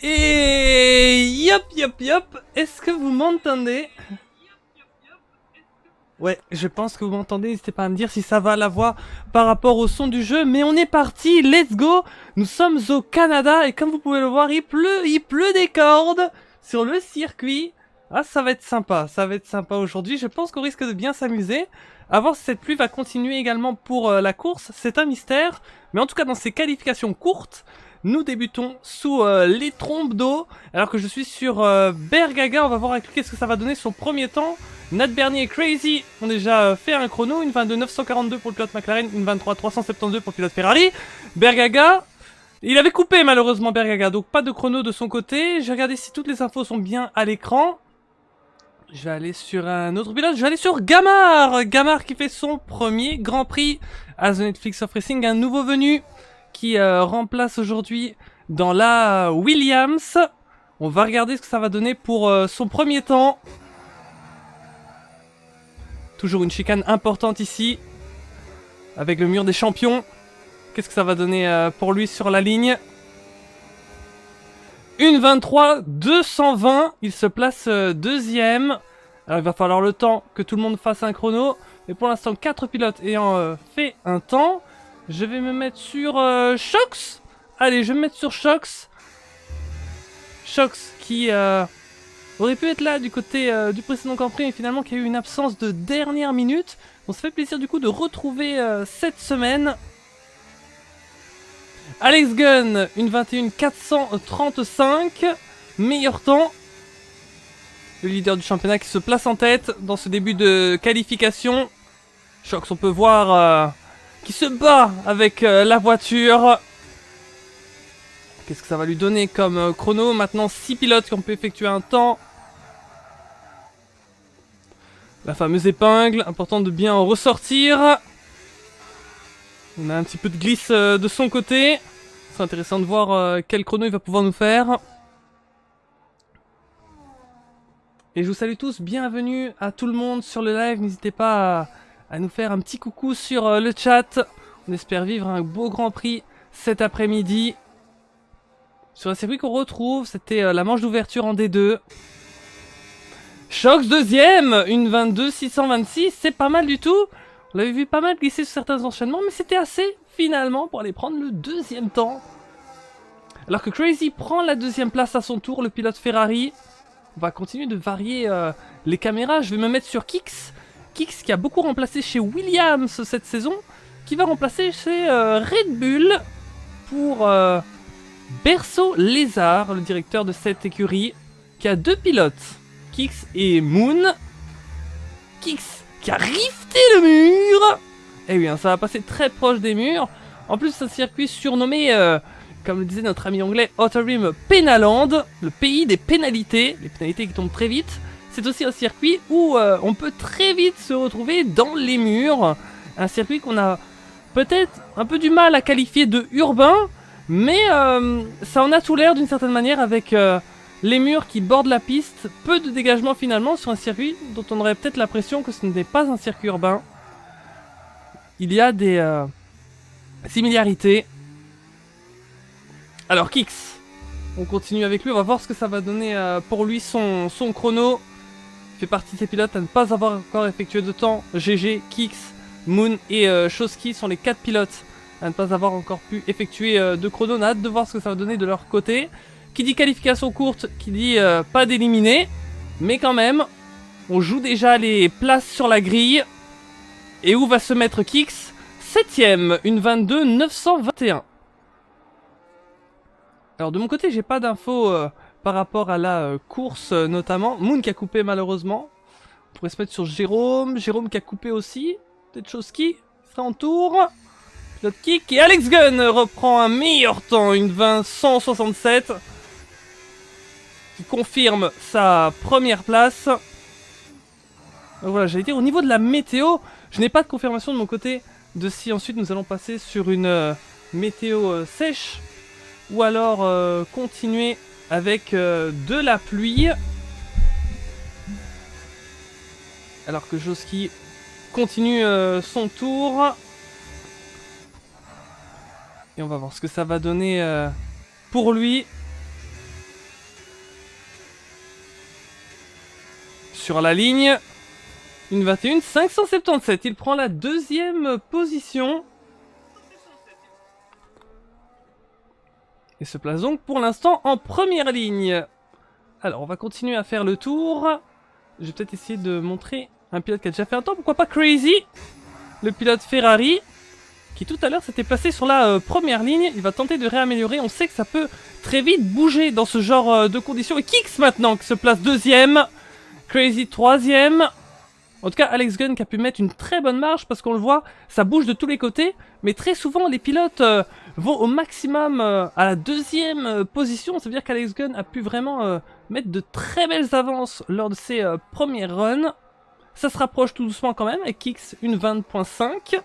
Et yop, est-ce que vous m'entendez? Ouais, je pense que vous m'entendez, n'hésitez pas à me dire si ça va la voix par rapport au son du jeu, mais on est parti, let's go. Nous sommes au Canada et comme vous pouvez le voir, il pleut des cordes sur le circuit. Ah, ça va être sympa aujourd'hui, je pense qu'on risque de bien s'amuser. À voir si cette pluie va continuer également pour la course, c'est un mystère, mais en tout cas dans ces qualifications courtes, nous débutons sous les trompes d'eau, alors que je suis sur Bergaga. On va voir avec lui qu'est-ce que ça va donner son premier temps. Nat Bernier et Crazy ont déjà fait un chrono, une 22 942 pour le pilote McLaren, une 23 372 pour le pilote Ferrari. Bergaga, il avait coupé malheureusement Bergaga, donc pas de chrono de son côté. J'ai regardé si toutes les infos sont bien à l'écran. Je vais aller sur un autre pilote, je vais aller sur Gamar. Gamar qui fait son premier Grand Prix à The Netflix of Racing, un nouveau venu qui remplace aujourd'hui dans la Williams. On va regarder ce que ça va donner pour son premier temps. Toujours une chicane importante ici, avec le mur des champions. Qu'est-ce que ça va donner pour lui sur la ligne? Une 23 220, il se place deuxième. Alors il va falloir le temps que tout le monde fasse un chrono. Mais pour l'instant, 4 pilotes ayant fait un temps. Je vais me mettre sur Shox. Allez, je vais me mettre sur Shox. Shox qui aurait pu être là du côté du précédent Grand Prix, mais finalement qui a eu une absence de dernière minute. On se fait plaisir du coup de retrouver cette semaine. Alex Gunn, une 21 435, meilleur temps. Le leader du championnat qui se place en tête dans ce début de qualification. Shox, on peut voir qui se bat avec la voiture. Qu'est-ce que ça va lui donner comme chrono? Maintenant 6 pilotes qui ont pu effectuer un temps. La fameuse épingle, important de bien en ressortir. On a un petit peu de glisse de son côté. C'est intéressant de voir quel chrono il va pouvoir nous faire. Et je vous salue tous, bienvenue à tout le monde sur le live. N'hésitez pas à nous faire un petit coucou sur le chat. On espère vivre un beau Grand Prix cet après-midi. Sur un circuit qu'on retrouve, c'était la manche d'ouverture en D2. Shox deuxième, une 22 626, c'est pas mal du tout. On l'avait vu pas mal glisser sur certains enchaînements, mais c'était assez finalement pour aller prendre le deuxième temps. Alors que Crazy prend la deuxième place à son tour, le pilote Ferrari. On va continuer de varier les caméras, je vais me mettre sur Kix. Kix qui a beaucoup remplacé chez Williams cette saison, qui va remplacer chez Red Bull pour Berceau Lézard, le directeur de cette écurie, qui a deux pilotes, Kix et Moon. Kix qui a rifté le mur. Eh oui, hein, ça va passer très proche des murs. En plus, c'est un circuit surnommé, comme le disait notre ami anglais, Outer Rim Penaland, le pays des pénalités, les pénalités qui tombent très vite. C'est aussi un circuit où on peut très vite se retrouver dans les murs. Un circuit qu'on a peut-être un peu du mal à qualifier de urbain, mais ça en a tout l'air d'une certaine manière avec les murs qui bordent la piste, peu de dégagement finalement sur un circuit dont on aurait peut-être l'impression que ce n'est pas un circuit urbain. Il y a des similarités. Alors Kix, on continue avec lui, on va voir ce que ça va donner pour lui son chrono. Il fait partie de ces pilotes à ne pas avoir encore effectué de temps. GG, Kix, Moon et Shoski sont les 4 pilotes à ne pas avoir encore pu effectuer de chrono. On a hâte de voir ce que ça va donner de leur côté. Qui dit qualification courte, qui dit pas d'éliminer. Mais quand même, on joue déjà les places sur la grille. Et où va se mettre Kix? 7ème, une 22 921. Alors de mon côté, j'ai pas d'infos par rapport à la course notamment. Moon qui a coupé malheureusement. On pourrait se mettre sur Jérôme. Jérôme qui a coupé aussi. Peut-être Shoski sera en tour. Pilote kick. Et Alex Gunn reprend un meilleur temps. Une 20 167. Qui confirme sa première place. Donc voilà, j'allais dire au niveau de la météo, je n'ai pas de confirmation de mon côté de si ensuite nous allons passer sur une météo sèche ou alors continuer avec de la pluie. Alors que Joski continue son tour. Et on va voir ce que ça va donner pour lui. sur la ligne. Une 21, 577. Il prend la deuxième position. Et se place donc pour l'instant en première ligne. Alors, on va continuer à faire le tour. Je vais peut-être essayer de montrer un pilote qui a déjà fait un temps. Pourquoi pas Crazy, le pilote Ferrari, qui tout à l'heure s'était placé sur la première ligne. Il va tenter de réaméliorer. On sait que ça peut très vite bouger dans ce genre de conditions. Et Kix maintenant qui se place deuxième. Crazy troisième. En tout cas, Alex Gunn qui a pu mettre une très bonne marge parce qu'on le voit, ça bouge de tous les côtés. Mais très souvent, les pilotes vont au maximum à la deuxième position. Ça veut dire qu'Alex Gunn a pu vraiment mettre de très belles avances lors de ses premières runs. Ça se rapproche tout doucement quand même avec Kix une 20.5.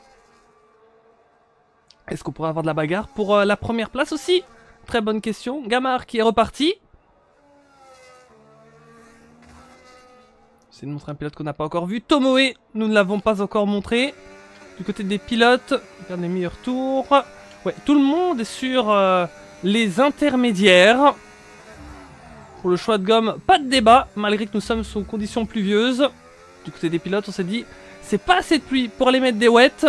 Est-ce qu'on pourrait avoir de la bagarre pour la première place aussi? Très bonne question. Gamar qui est reparti. C'est de montrer un pilote qu'on n'a pas encore vu. Tomoe, nous ne l'avons pas encore montré. Du côté des pilotes, regarde les meilleurs tours. Ouais, tout le monde est sur les intermédiaires. Pour le choix de gomme, pas de débat, malgré que nous sommes sous conditions pluvieuses. Du côté des pilotes, on s'est dit, c'est pas assez de pluie pour aller mettre des wets.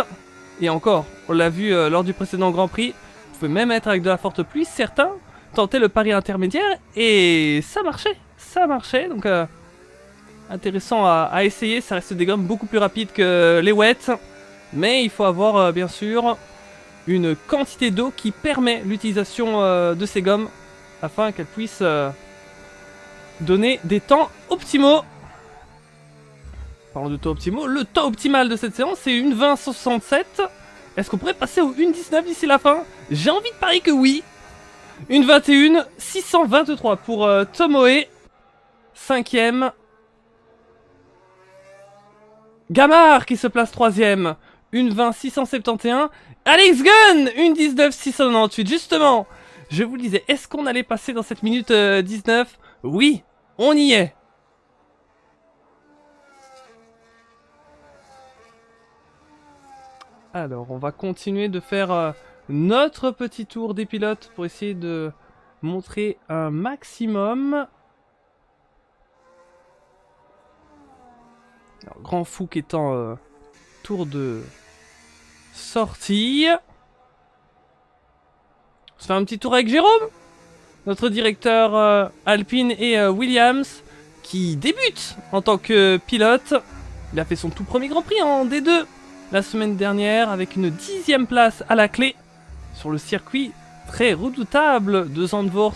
Et encore, on l'a vu lors du précédent Grand Prix, vous pouvez même être avec de la forte pluie. Certains tentaient le pari intermédiaire et ça marchait. Donc intéressant à essayer, ça reste des gommes beaucoup plus rapides que les wets. Mais il faut avoir bien sûr une quantité d'eau qui permet l'utilisation de ces gommes afin qu'elles puissent donner des temps optimaux. Parlons de temps optimaux, le temps optimal de cette séance c'est une 20.67. Est-ce qu'on pourrait passer au 1.19 d'ici la fin? J'ai envie de parier que oui. Une 21.623 pour Tomoe. 5ème. Gamar qui se place 3ème. Une 20.671. Alex Gunn, une 19.698. Justement, je vous le disais, est-ce qu'on allait passer dans cette minute 19? Oui, on y est. Alors, on va continuer de faire notre petit tour des pilotes pour essayer de montrer un maximum. Alors, Grand Fouk étant tour de sortie. On se fait un petit tour avec Jérôme, notre directeur Alpine et Williams, qui débute en tant que pilote. Il a fait son tout premier Grand Prix en D2 la semaine dernière avec une 10ème place à la clé sur le circuit très redoutable de Zandvoort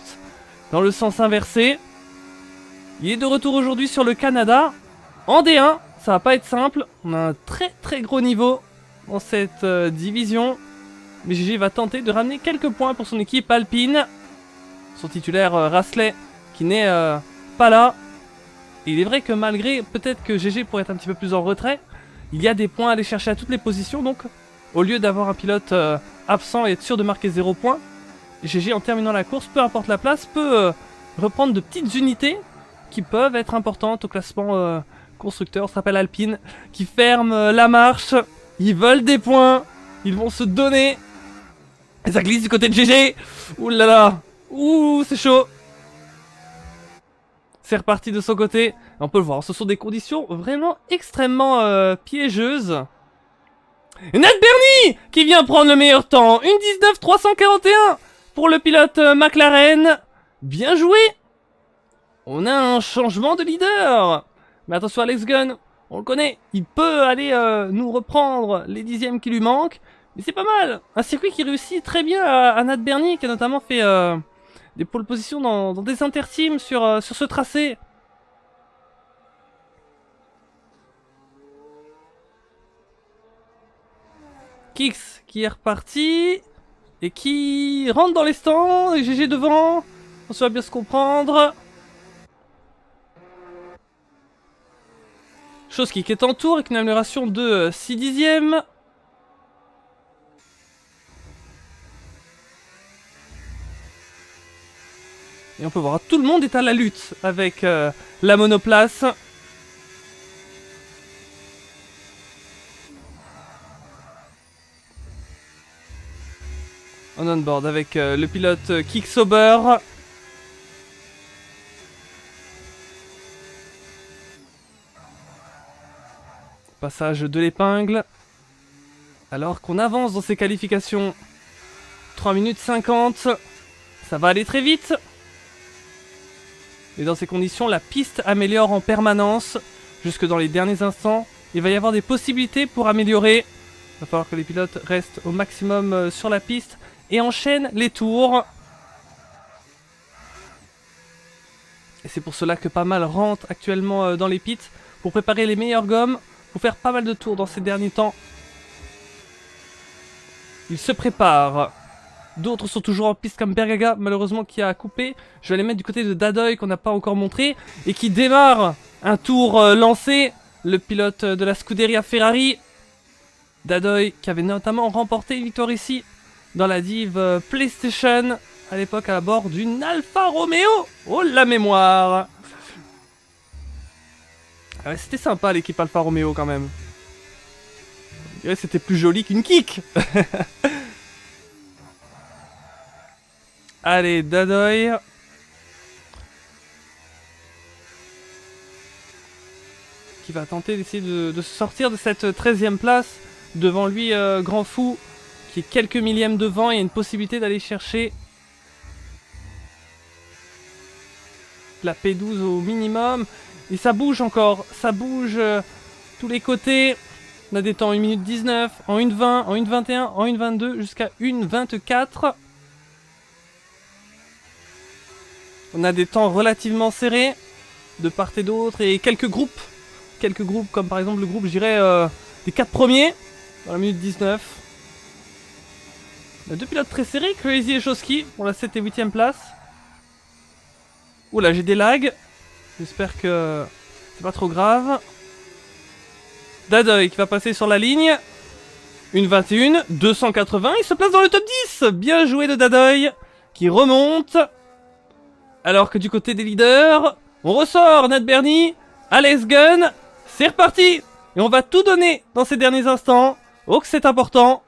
dans le sens inversé. Il est de retour aujourd'hui sur le Canada en D1. Ça va pas être simple, on a un très gros niveau dans cette division. Mais GG va tenter de ramener quelques points pour son équipe Alpine. Son titulaire Rasley qui n'est pas là. Et il est vrai que malgré peut-être que GG pourrait être un petit peu plus en retrait, il y a des points à aller chercher à toutes les positions. Donc au lieu d'avoir un pilote absent et être sûr de marquer 0 points, GG en terminant la course, peu importe la place, peut reprendre de petites unités qui peuvent être importantes au classement constructeur. On se rappelle Alpine qui ferme la marche. Ils veulent des points, ils vont se donner. Et ça glisse du côté de GG. Ouh là là. Ouh, c'est chaud. C'est reparti de son côté. On peut le voir, ce sont des conditions vraiment extrêmement piégeuses. Nat Bernie qui vient prendre le meilleur temps. Une 19.341 pour le pilote McLaren. Bien joué. On a un changement de leader. Mais attention Alex Gunn, on le connaît. Il peut aller nous reprendre les 10e qui lui manquent. Mais c'est pas mal. Un circuit qui réussit très bien à Nat Bernie, qui a notamment fait des pole positions dans des interteams sur ce tracé. Kix qui est reparti. Et qui rentre dans les stands. Et GG devant. On va bien se comprendre. Chose qui est en tour avec une amélioration de 6 dixièmes. Et on peut voir, tout le monde est à la lutte avec la monoplace. On on-board avec le pilote Kicksober. Passage de l'épingle. Alors qu'on avance dans ces qualifications. 3 minutes 50. Ça va aller très vite. Et dans ces conditions, la piste améliore en permanence. Jusque dans les derniers instants. Il va y avoir des possibilités pour améliorer. Il va falloir que les pilotes restent au maximum sur la piste. Et enchaînent les tours. Et c'est pour cela que pas mal rentrent actuellement dans les pits. Pour préparer les meilleures gommes. Pour faire pas mal de tours dans ces derniers temps. Ils se préparent. D'autres sont toujours en piste comme Bergaga, malheureusement qui a coupé. Je vais les mettre du côté de Dadoy qu'on n'a pas encore montré. Et qui démarre un tour lancé. Le pilote de la Scuderia Ferrari. Dadoy qui avait notamment remporté une victoire ici. Dans la div PlayStation. À l'époque à bord d'une Alfa Romeo. Oh la mémoire. Ah ouais, c'était sympa l'équipe Alfa Romeo quand même. Je dirais que c'était plus joli qu'une kick. Allez, Dadoy. Qui va tenter d'essayer de se sortir de cette 13e place. Devant lui, Grand Fou, qui est quelques millièmes devant. Il y a une possibilité d'aller chercher la P12 au minimum. Et ça bouge encore. Ça bouge tous les côtés. On a des temps en 1 minute 19, en 1 20, en 1 21, en 1 22, jusqu'à 1 24. On a des temps relativement serrés, de part et d'autre, et quelques groupes. Quelques groupes, comme par exemple le groupe, je dirais, des 4 premiers, dans la minute 19. On a 2 pilotes très serrés, Crazy et Shoski, pour la 7 et 8ème place. Oula, j'ai des lags. J'espère que c'est pas trop grave. Dadoy qui va passer sur la ligne. 1,21, 280, il se place dans le top 10. Bien joué de Dadoy, qui remonte. Alors que du côté des leaders, on ressort Nat Bernie, Alex Gunn. C'est reparti. Et on va tout donner dans ces derniers instants. Oh que c'est important.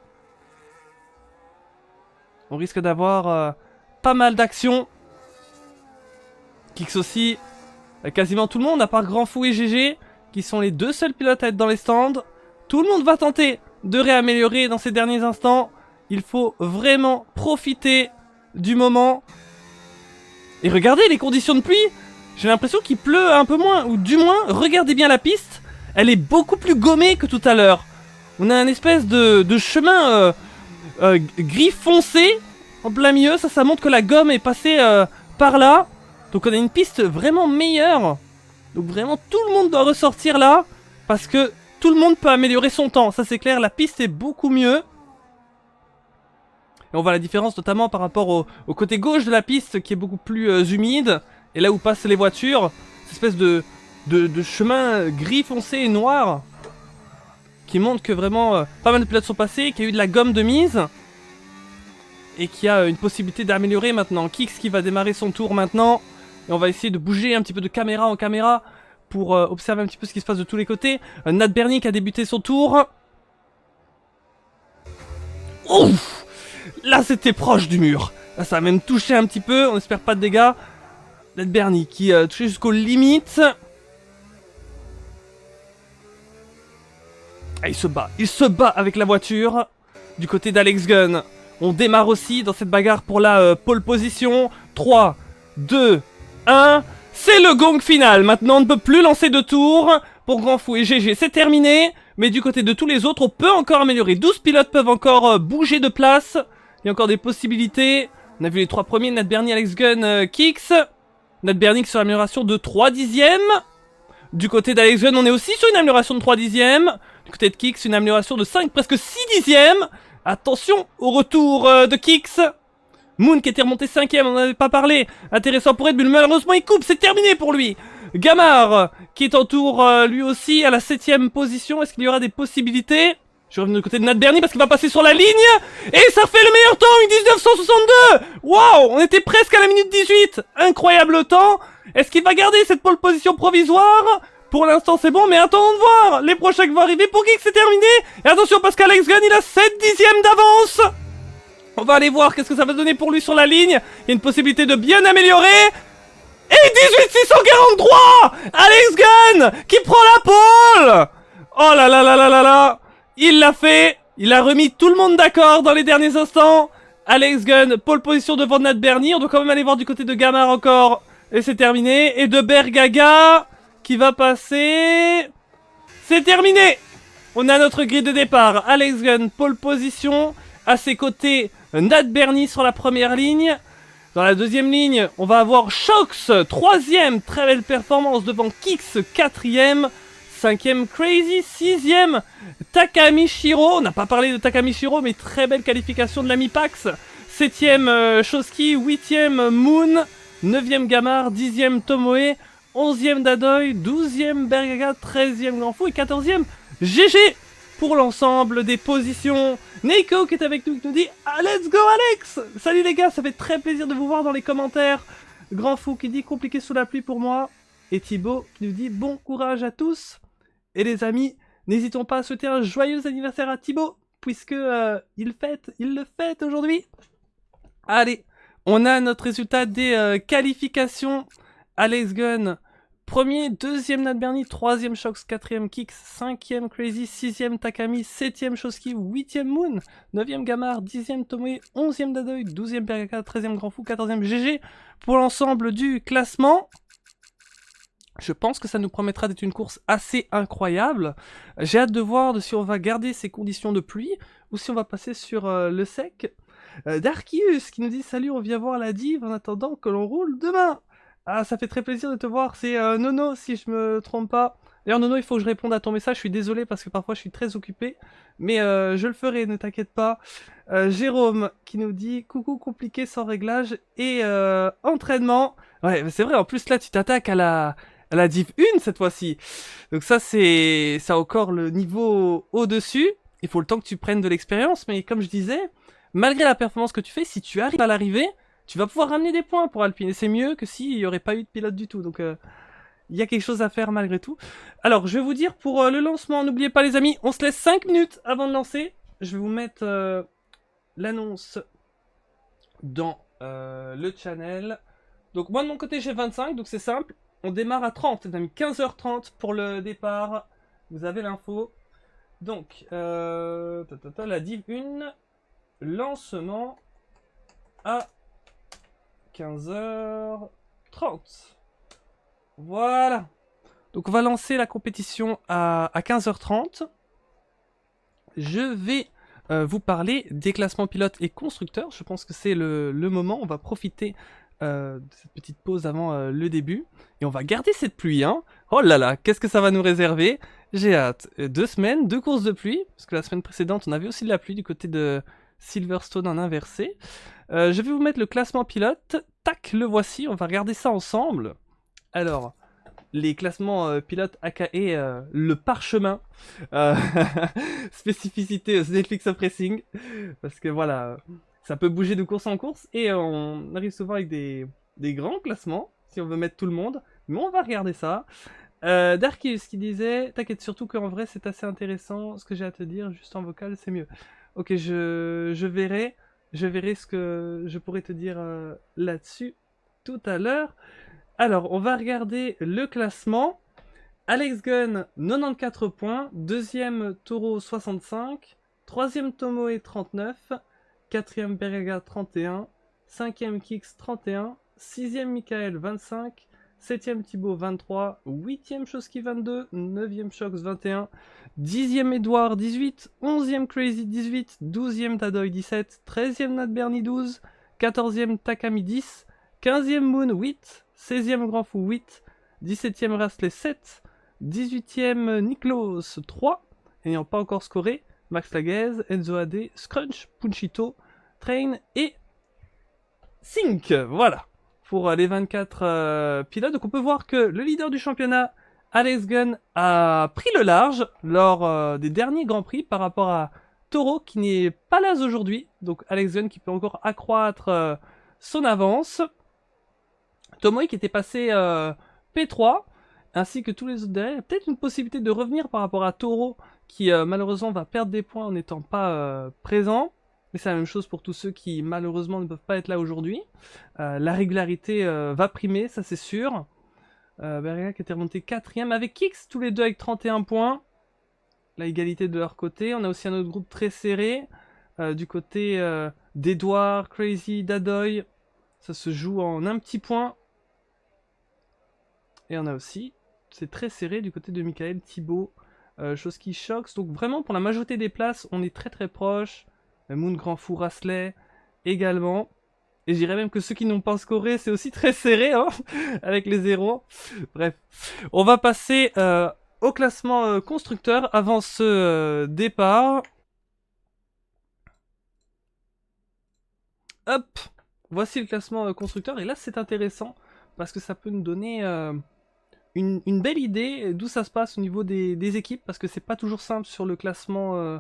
On risque d'avoir pas mal d'actions. Kix aussi. Quasiment tout le monde, à part Grand Fou et GG, qui sont les 2 seuls pilotes à être dans les stands. Tout le monde va tenter de réaméliorer dans ces derniers instants. Il faut vraiment profiter du moment. Et regardez les conditions de pluie. J'ai l'impression qu'il pleut un peu moins. Ou du moins, regardez bien la piste. Elle est beaucoup plus gommée que tout à l'heure. On a un espèce de chemin gris foncé en plein milieu. Ça montre que la gomme est passée par là. Donc on a une piste vraiment meilleure. Donc vraiment tout le monde doit ressortir là. Parce que tout le monde peut améliorer son temps. Ça c'est clair, la piste est beaucoup mieux. Et on voit la différence notamment par rapport au côté gauche de la piste qui est beaucoup plus humide. Et là où passent les voitures, cette espèce de chemin gris foncé et noir. Qui montre que vraiment pas mal de pilotes sont passés, qu'il y a eu de la gomme de mise. Et qu'il y a une possibilité d'améliorer maintenant. Kix qui va démarrer son tour maintenant. Et on va essayer de bouger un petit peu de caméra en caméra pour observer un petit peu ce qui se passe de tous les côtés. Nat Bernie qui a débuté son tour. Ouf! Là c'était proche du mur. Là ça a même touché un petit peu, on espère pas de dégâts. Nat Bernie qui a touché jusqu'aux limites. Et il se bat avec la voiture. Du côté d'Alex Gunn. On démarre aussi dans cette bagarre pour la pole position. 3, 2, 1. C'est le gong final. Maintenant, on ne peut plus lancer de tour. Pour Grand Fou et GG, c'est terminé. Mais du côté de tous les autres, on peut encore améliorer. 12 pilotes peuvent encore bouger de place. Il y a encore des possibilités. On a vu les 3 premiers. Nat Bernie, Alex Gunn, Kix. Nat Bernie sur l'amélioration de 3 dixièmes. Du côté d'Alex Gunn, on est aussi sur une amélioration de 3 dixièmes. Du côté de Kix, une amélioration de 5, presque 6 dixièmes. Attention au retour de Kix. Moon qui était remonté 5ème, on n'en avait pas parlé. Intéressant pour Red Bull, malheureusement il coupe, c'est terminé pour lui. Gamar qui est en tour lui aussi à la 7ème position. Est-ce qu'il y aura des possibilités? Je reviens du côté de Nat Bernie parce qu'il va passer sur la ligne. Et ça fait le meilleur temps, une 1962. Waouh, on était presque à la minute 18. Incroyable temps. Est-ce qu'il va garder cette pole position provisoire? Pour l'instant c'est bon, mais attendons de voir. Les prochains qui vont arriver pour Geek c'est terminé. Et attention parce qu'Alex Gunn il a 7 dixièmes d'avance. On va aller voir qu'est-ce que ça va donner pour lui sur la ligne. Il y a une possibilité de bien améliorer. Et 18 643. Alex Gunn qui prend la pole. Oh là là là là là là. Il l'a fait. Il a remis tout le monde d'accord dans les derniers instants. Alex Gunn, pole position devant Nat Bernie. On doit quand même aller voir du côté de Gamar encore. Et c'est terminé. Et de Bergaga qui va passer. C'est terminé. On a notre grille de départ. Alex Gunn, pole position. À ses côtés, Nat Bernie sur la première ligne. Dans la deuxième ligne, on va avoir Shox, troisième, très belle performance devant Kix, quatrième. Cinquième Crazy, sixième Takami Shiro, on n'a pas parlé de Takami Shiro mais très belle qualification de l'ami Pax. Septième Shoski, huitième Moon, neuvième Gamar, dixième Tomoe, onzième Dadoy, douzième Bergaga, treizième Granfou et quatorzième GG pour l'ensemble des positions. Neiko qui est avec nous qui nous dit ah, let's go Alex. Salut les gars, ça fait très plaisir de vous voir dans les commentaires. Granfou qui dit compliqué sous la pluie pour moi. Et Thibaut qui nous dit bon courage à tous. Et les amis, n'hésitons pas à souhaiter un joyeux anniversaire à Thibaut, puisque il le fête aujourd'hui. Allez, on a notre résultat des qualifications. Alex Gunn, premier, deuxième Nat Bernie, troisième Shox, quatrième Kix, cinquième Crazy, sixième Takami, septième Shoski, huitième Moon, neuvième Gamar, dixième Tomoe, onzième Dadoy, douzième Bergaga, treizième Granfou, quatorzième GG pour l'ensemble du classement. Je pense que ça nous promettra d'être une course assez incroyable. J'ai hâte de voir si on va garder ces conditions de pluie ou si on va passer sur le sec. Darkius qui nous dit salut, on vient voir la div en attendant que l'on roule demain. Ah, ça fait très plaisir de te voir. C'est Nono si je me trompe pas. D'ailleurs Nono, il faut que je réponde à ton message. Je suis désolé parce que parfois je suis très occupé. Mais je le ferai, ne t'inquiète pas. Jérôme qui nous dit coucou compliqué sans réglage et entraînement. Ouais, c'est vrai, en plus là tu t'attaques à la div 1 cette fois-ci. Donc ça a encore le niveau au-dessus. Il faut le temps que tu prennes de l'expérience. Mais comme je disais, malgré la performance que tu fais, si tu arrives à l'arrivée, tu vas pouvoir ramener des points pour Alpine. Et c'est mieux que s'il n'y aurait pas eu de pilote du tout. Donc il y a quelque chose à faire malgré tout. Alors je vais vous dire pour le lancement, n'oubliez pas les amis, on se laisse 5 minutes avant de lancer. Je vais vous mettre l'annonce dans le channel. Donc moi de mon côté j'ai 25, donc c'est simple. On démarre à 30, on a mis 15h30 pour le départ. Vous avez l'info. Donc, la div 1, lancement à 15h30. Voilà. Donc on va lancer la compétition à 15h30. Je vais vous parler des classements pilotes et constructeurs. Je pense que c'est le moment. On va profiter de cette petite pause avant le début. Et on va garder cette pluie, hein. Oh là là, qu'est-ce que ça va nous réserver? J'ai hâte. 2 semaines, 2 courses de pluie. Parce que la semaine précédente, on avait aussi de la pluie du côté de Silverstone en inversé. Je vais vous mettre le classement pilote. Tac, le voici. On va regarder ça ensemble. Alors, les classements pilotes aka le parchemin. Spécificité Netflix of Racing. Parce que voilà... Ça peut bouger de course en course et on arrive souvent avec des grands classements, si on veut mettre tout le monde. Mais on va regarder ça. Darkius qui disait, t'inquiète surtout qu'en vrai c'est assez intéressant, ce que j'ai à te dire, juste en vocal c'est mieux. Ok, je verrai ce que je pourrais te dire là-dessus tout à l'heure. Alors, on va regarder le classement. Alex Gunn, 94 points. Deuxième, Toro, 65. Troisième, Tomoe, 39. Quatrième, Bergaga, 31. Cinquième, Kix, 31. Sixième, Michael, 25. Septième, Thibaut, 23. Huitième, Shoski, 22. Neuvième, Shox, 21. Dixième, Edouard, 18. Onzième, Crazy, 18. Douzième, Dadoy, 17. Treizième, Nat Bernie, 12. Quatorzième, Takami, 10. Quinzième, Moon, 8. 16e, Granfou, 8. 17e, Rasley, 7. 18e, Niklos, 3. Ayant pas encore scoré, Max Laguez, Enzo AD, Scrunch, Punchito, Train et Sync. Voilà, pour les 24 pilotes. Donc on peut voir que le leader du championnat, Alex Gunn, a pris le large lors des derniers Grands Prix par rapport à Toro, qui n'est pas là aujourd'hui. Donc Alex Gunn qui peut encore accroître son avance. Tomoe qui était passé P3, ainsi que tous les autres derrière. Peut-être une possibilité de revenir par rapport à Toro, qui malheureusement va perdre des points en n'étant pas présent. Mais c'est la même chose pour tous ceux qui malheureusement ne peuvent pas être là aujourd'hui. La régularité va primer, ça c'est sûr. Bergaga qui était remonté 4ème avec Kix, tous les deux avec 31 points. la égalité de leur côté. On a aussi un autre groupe très serré du côté d'Edouard, Crazy, Dadoy. Ça se joue en un petit point. Et on a aussi, c'est très serré du côté de Michael, Thibaut, chose qui choque. Donc vraiment pour la majorité des places, on est très très proche. Moon, Grand Fou, Rasley également. Et je dirais même que ceux qui n'ont pas scoré, c'est aussi très serré, hein, avec les zéros. Bref, on va passer au classement constructeur avant ce départ. Hop, voici le classement constructeur. Et là, c'est intéressant parce que ça peut nous donner une belle idée d'où ça se passe au niveau des équipes. Parce que c'est pas toujours simple sur le classement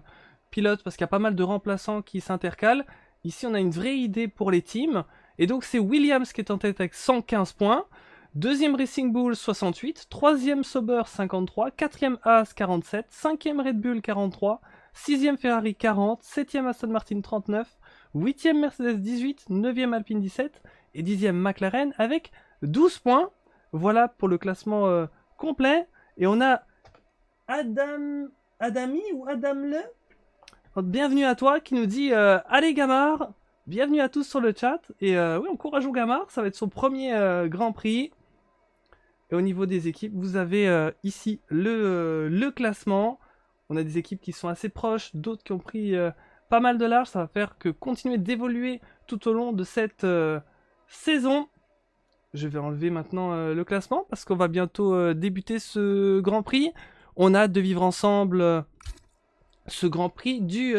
pilote parce qu'il y a pas mal de remplaçants qui s'intercalent. Ici, on a une vraie idée pour les teams. Et donc, c'est Williams qui est en tête avec 115 points. Deuxième Racing Bull, 68. Troisième Sauber, 53. Quatrième Haas, 47. Cinquième Red Bull, 43. Sixième Ferrari, 40. Septième Aston Martin, 39. Huitième Mercedes, 18. Neuvième Alpine, 17. Et dixième McLaren avec 12 points. Voilà pour le classement complet. Et on a Adami ou Adam Le. Bienvenue à toi qui nous dit allez Gamard, bienvenue à tous sur le chat. Et oui, encourageons Gamard, ça va être son premier Grand Prix. Et au niveau des équipes, vous avez ici le classement. On a des équipes qui sont assez proches, d'autres qui ont pris pas mal de large. Ça va faire que continuer d'évoluer tout au long de cette saison. Je vais enlever maintenant le classement parce qu'on va bientôt débuter ce Grand Prix. On a hâte de vivre ensemble ce Grand Prix du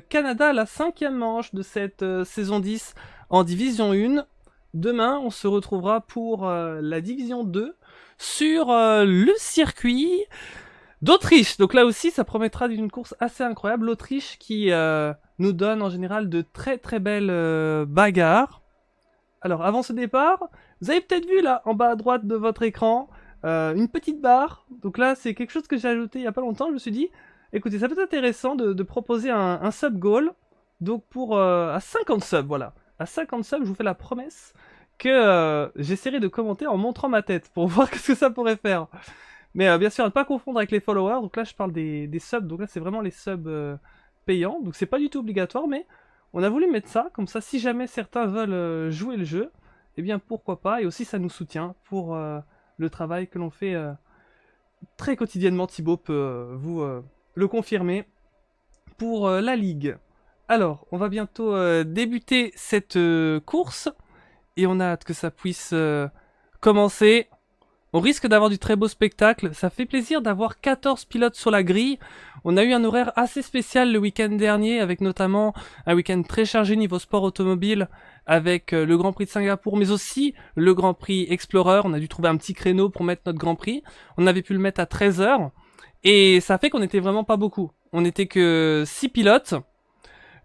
Canada, la 5e manche de cette saison 10 en Division 1. Demain, on se retrouvera pour la Division 2 sur le circuit d'Autriche. Donc là aussi, ça promettra d'une course assez incroyable. L'Autriche qui nous donne en général de très très belles bagarres. Alors, avant ce départ, vous avez peut-être vu là, en bas à droite de votre écran, une petite barre. Donc là, c'est quelque chose que j'ai ajouté il n'y a pas longtemps. Je me suis dit, écoutez, ça peut être intéressant de proposer un sub goal. Donc pour à 50 subs, voilà. À 50 subs, je vous fais la promesse que j'essaierai de commenter en montrant ma tête pour voir ce que ça pourrait faire. Mais bien sûr, à ne pas confondre avec les followers. Donc là, je parle des subs. Donc là, c'est vraiment les subs payants. Donc c'est pas du tout obligatoire, mais on a voulu mettre ça. Comme ça, si jamais certains veulent jouer le jeu, eh bien pourquoi pas. Et aussi, ça nous soutient pour le travail que l'on fait très quotidiennement. Thibaut peut vous le confirmer pour la Ligue. Alors, on va bientôt débuter cette course et on a hâte que ça puisse commencer. On risque d'avoir du très beau spectacle. Ça fait plaisir d'avoir 14 pilotes sur la grille. On a eu un horaire assez spécial le week-end dernier avec notamment un week-end très chargé niveau sport automobile avec le Grand Prix de Singapour mais aussi le Grand Prix Explorer. On a dû trouver un petit créneau pour mettre notre Grand Prix. On avait pu le mettre à 13h. Et ça fait qu'on était vraiment pas beaucoup. On n'était que 6 pilotes.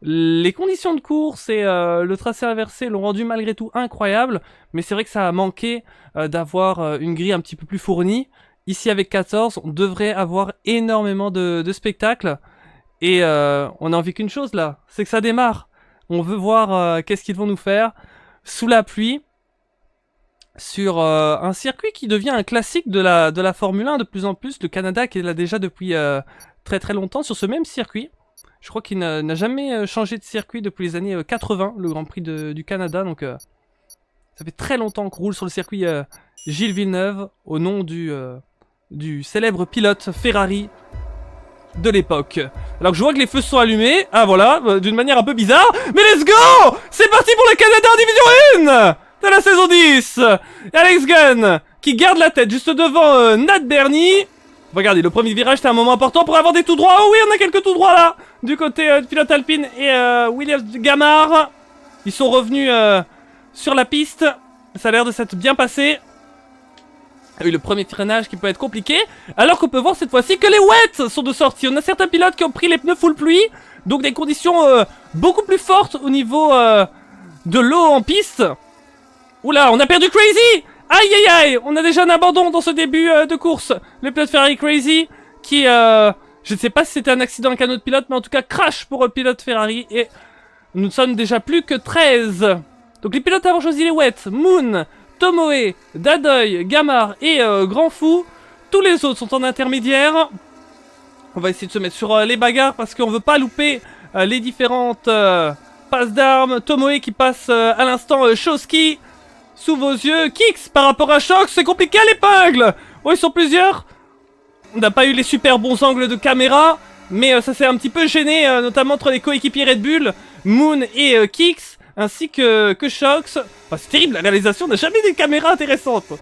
Les conditions de course et le tracé inversé l'ont rendu malgré tout incroyable. Mais c'est vrai que ça a manqué d'avoir une grille un petit peu plus fournie. Ici avec 14, on devrait avoir énormément de spectacles. Et on a envie qu'une chose là, c'est que ça démarre. On veut voir qu'est-ce qu'ils vont nous faire sous la pluie. Sur un circuit qui devient un classique de la Formule 1 de plus en plus. Le Canada qui est là déjà depuis très très longtemps sur ce même circuit. Je crois qu'il n'a jamais changé de circuit depuis les années 80, le Grand Prix du Canada. Donc ça fait très longtemps qu'on roule sur le circuit Gilles Villeneuve au nom du célèbre pilote Ferrari de l'époque. Alors que je vois que les feux sont allumés. Ah voilà, d'une manière un peu bizarre. Mais let's go! C'est parti pour le Canada en Division 1 de la saison 10. Et Alex Gunn qui garde la tête juste devant Nat Bernie. Regardez, le premier virage, c'est un moment important pour avoir des tout droits. Oh oui, on a quelques tout droits là. Du côté de pilote Alpine et Williams Gamard. Ils sont revenus sur la piste. Ça a l'air de s'être bien passé. Oui, le premier freinage qui peut être compliqué. Alors qu'on peut voir cette fois-ci que les wets sont de sortie. On a certains pilotes qui ont pris les pneus full pluie. Donc des conditions beaucoup plus fortes au niveau de l'eau en piste. Oula, on a perdu Crazy. Aïe aïe aïe, on a déjà un abandon dans ce début de course. Le pilote Ferrari Crazy qui, je ne sais pas si c'était un accident avec un autre pilote, mais en tout cas crash pour le pilote Ferrari. Et nous ne sommes déjà plus que 13. Donc les pilotes avons choisi les wets, Moon, Tomoe, Dadoy, Gamard et Grand Fou. Tous les autres sont en intermédiaire. On va essayer de se mettre sur les bagarres parce qu'on veut pas louper les différentes passes d'armes. Tomoe qui passe à l'instant Shoski sous vos yeux. Kix par rapport à Shox, c'est compliqué à l'épingle. Oh, ils sont plusieurs. On n'a pas eu les super bons angles de caméra, mais ça s'est un petit peu gêné, notamment entre les coéquipiers Red Bull, Moon et Kix, ainsi que Shox. Oh, c'est terrible, la réalisation n'a jamais des caméras intéressantes.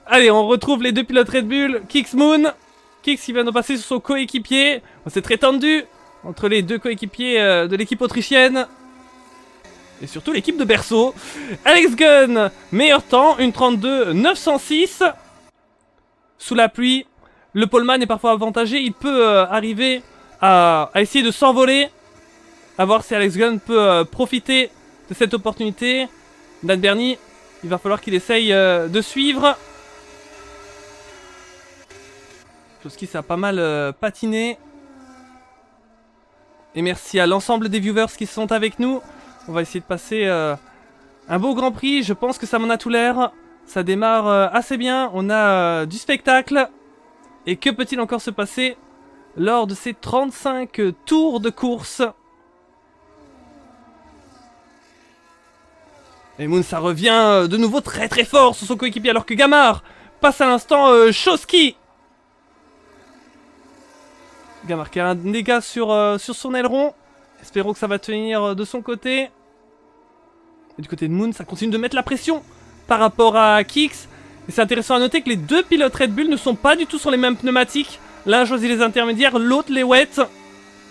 Allez, on retrouve les deux pilotes Red Bull, Kix, Moon. Kix qui vient de passer sur son coéquipier. Oh, c'est très tendu entre les deux coéquipiers de l'équipe autrichienne. Et surtout l'équipe de Berceau. Alex Gunn, meilleur temps, une 32-906. Sous la pluie, le poleman est parfois avantagé. Il peut arriver à essayer de s'envoler. À voir si Alex Gunn peut profiter de cette opportunité. Dan Bernie, il va falloir qu'il essaye de suivre. Toski, ça a pas mal patiné. Et merci à l'ensemble des viewers qui sont avec nous. On va essayer de passer un beau Grand Prix. Je pense que ça m'en a tout l'air. Ça démarre assez bien. On a du spectacle. Et que peut-il encore se passer lors de ces 35 tours de course? Et Moon, ça revient de nouveau très très fort sur son coéquipier alors que Gamar passe à l'instant Shoski. Gamar qui a un dégât sur son aileron. Espérons que ça va tenir de son côté. Et du côté de Moon, ça continue de mettre la pression par rapport à Kix. Et c'est intéressant à noter que les deux pilotes Red Bull ne sont pas du tout sur les mêmes pneumatiques. L'un choisit les intermédiaires, l'autre les wets.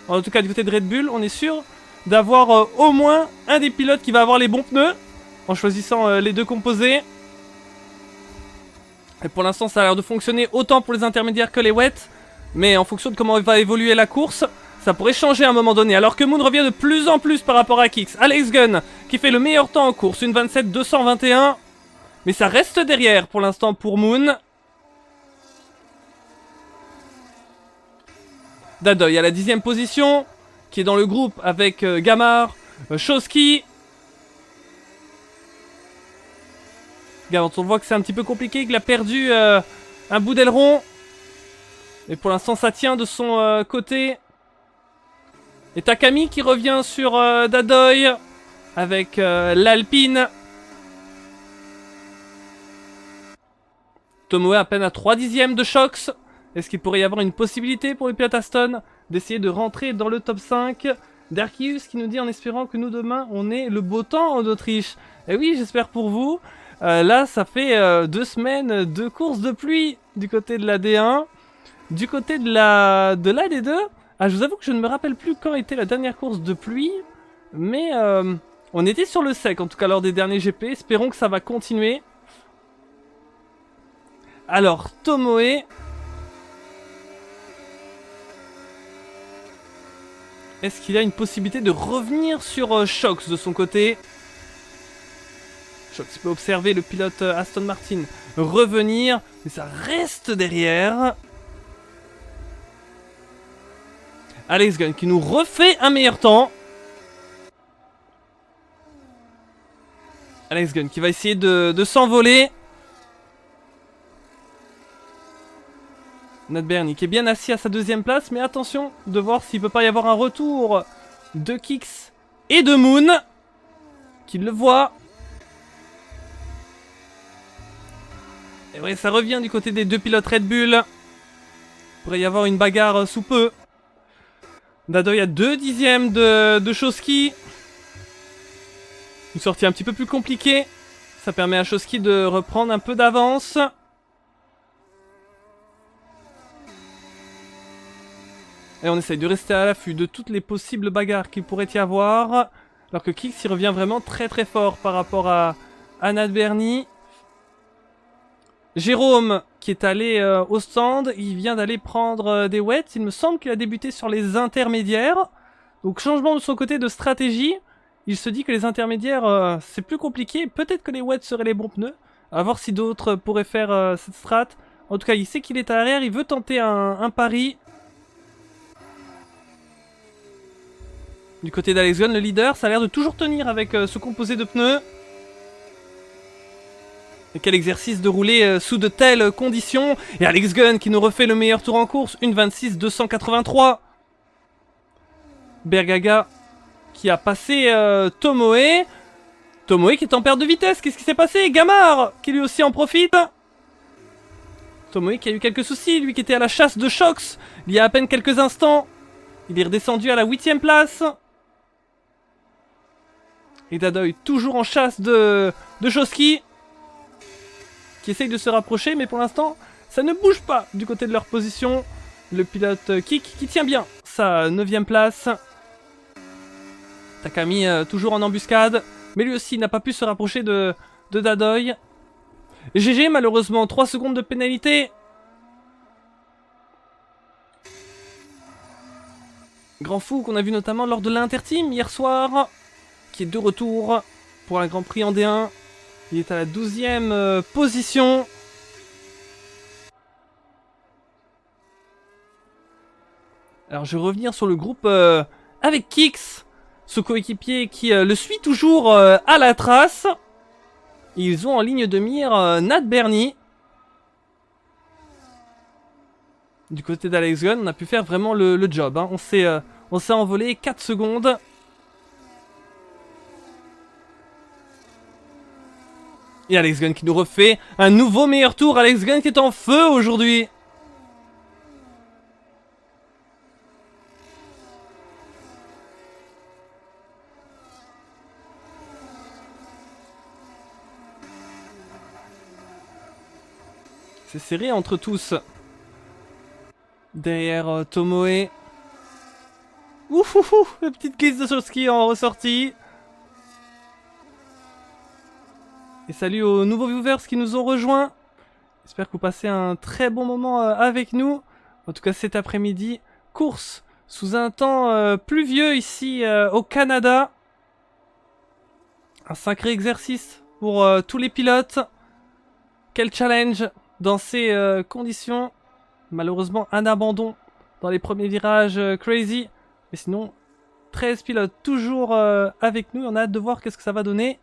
En tout cas, du côté de Red Bull, on est sûr d'avoir au moins un des pilotes qui va avoir les bons pneus. En choisissant les deux composés. Et pour l'instant, ça a l'air de fonctionner autant pour les intermédiaires que les wets. Mais en fonction de comment va évoluer la course, ça pourrait changer à un moment donné. Alors que Moon revient de plus en plus par rapport à Kix. Alex Gunn qui fait le meilleur temps en course, une 27-221. Mais ça reste derrière pour l'instant pour Moon. Dadoy à la 10e position, qui est dans le groupe avec Gamar, Shoski. Regarde, on voit que c'est un petit peu compliqué, qu'il a perdu un bout d'aileron. Et pour l'instant, ça tient de son côté. Et Takami qui revient sur Dadoy avec l'Alpine. Tomoe à peine à 3/10 de Shox. Est-ce qu'il pourrait y avoir une possibilité pour le pilote Aston d'essayer de rentrer dans le top 5? Darkius qui nous dit en espérant que nous demain on ait le beau temps en Autriche. Et oui, j'espère pour vous. Là, ça fait 2 semaines de course de pluie du côté de la D1. Du côté de la D2, je vous avoue que je ne me rappelle plus quand était la dernière course de pluie. Mais on était sur le sec, en tout cas lors des derniers GP. Espérons que ça va continuer. Alors, Tomoe. Est-ce qu'il a une possibilité de revenir sur Shox de son côté? Shox peut observer le pilote Aston Martin revenir, mais ça reste derrière. Alex Gunn qui nous refait un meilleur temps. Alex Gunn qui va essayer de s'envoler. Nat Bernie qui est bien assis à sa 2e place, mais attention de voir s'il peut pas y avoir un retour de Kix et de Moon. Qui le voit. Et ouais, ça revient du côté des deux pilotes Red Bull. Il pourrait y avoir une bagarre sous peu. Dadoy à 2/10 de Shoski. Une sortie un petit peu plus compliquée. Ça permet à Shoski de reprendre un peu d'avance. Et on essaye de rester à l'affût de toutes les possibles bagarres qu'il pourrait y avoir. Alors que Kix y revient vraiment très très fort par rapport à Nat Bernie. Jérôme qui est allé au stand, il vient d'aller prendre des wets. Il me semble qu'il a débuté sur les intermédiaires. Donc changement de son côté de stratégie. Il se dit que les intermédiaires c'est plus compliqué. Peut-être que les wets seraient les bons pneus. À voir si d'autres pourraient faire cette strat. En tout cas il sait qu'il est à l'arrière, il veut tenter un pari. Du côté d'Alex Gunn, le leader, ça a l'air de toujours tenir avec ce composé de pneus. Et quel exercice de rouler sous de telles conditions. Et Alex Gunn qui nous refait le meilleur tour en course. 1,26,283. Bergaga qui a passé Tomoe. Tomoe qui est en perte de vitesse. Qu'est-ce qui s'est passé? Gamard qui lui aussi en profite. Tomoe qui a eu quelques soucis. Lui qui était à la chasse de Shox il y a à peine quelques instants. Il est redescendu à la 8ème place. Et Dadoy toujours en chasse de Shoski. Qui essaye de se rapprocher, mais pour l'instant, ça ne bouge pas du côté de leur position. Le pilote Kik qui tient bien sa 9ème place. Takami toujours en embuscade, mais lui aussi n'a pas pu se rapprocher de Dadoy. GG malheureusement, 3 secondes de pénalité. Grand Fou qu'on a vu notamment lors de l'Interteam hier soir, qui est de retour pour un Grand Prix en D1. Il est à la 12ème position. Alors je vais revenir sur le groupe avec Kix, ce coéquipier qui le suit toujours à la trace. Ils ont en ligne de mire Nat Bernie. Du côté d'Alex Gunn, on a pu faire vraiment le job. Hein. On s'est envolé 4 secondes. Et Alex Gunn qui nous refait un nouveau meilleur tour. Alex Gunn qui est en feu aujourd'hui. C'est serré entre tous. Derrière Tomoe. Ouf, la petite glisse de Shoski en ressortie. Et salut aux nouveaux viewers qui nous ont rejoints. J'espère que vous passez un très bon moment avec nous. En tout cas cet après-midi, course sous un temps pluvieux ici au Canada. Un sacré exercice pour tous les pilotes. Quel challenge dans ces conditions. Malheureusement un abandon dans les premiers virages crazy. Mais sinon 13 pilotes toujours avec nous. On a hâte de voir qu'est-ce que ça va donner.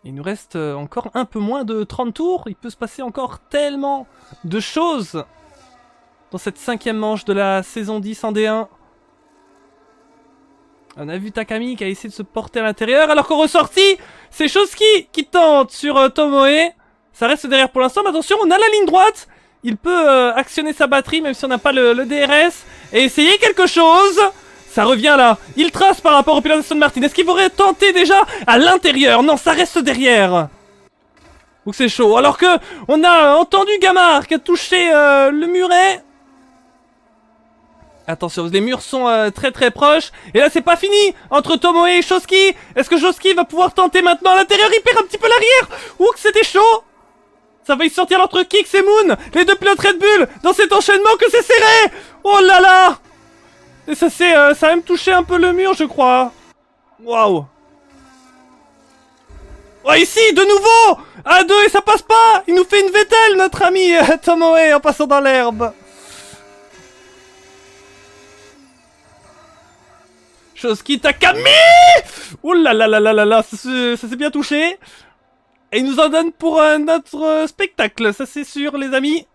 Il nous reste encore un peu moins de 30 tours. Il peut se passer encore tellement de choses dans cette 5ème manche de la saison 10 en D1. On a vu Takami qui a essayé de se porter à l'intérieur, alors qu'en ressortie, c'est Shoski qui tente sur Tomoe. Ça reste derrière pour l'instant, mais attention, on a la ligne droite. Il peut actionner sa batterie, même si on n'a pas le DRS, et essayer quelque chose. Ça revient là, il trace par rapport au pilote Aston Martin. Est-ce qu'il pourrait tenter déjà à l'intérieur? Non, ça reste derrière. Ou c'est chaud. Alors que on a entendu Gamard qui a touché le muret. Attention, les murs sont très très proches. Et là c'est pas fini entre Tomoe et Shoski. Est-ce que Shoski va pouvoir tenter maintenant à l'intérieur? Il perd un petit peu l'arrière. Ouh, que c'était chaud. Ça va y sortir entre Kix et Moon. Les deux pilotes Red Bull dans cet enchaînement que c'est serré. Oh là là. Et ça a même touché un peu le mur, je crois. Waouh. Oh, ici, de nouveau à 2 et ça passe pas. Il nous fait une Vettel, notre ami Tomoe, en passant dans l'herbe. Shoski Takami. Ouh là là là là là là, ça s'est bien touché. Et il nous en donne pour un autre spectacle, ça c'est sûr, les amis.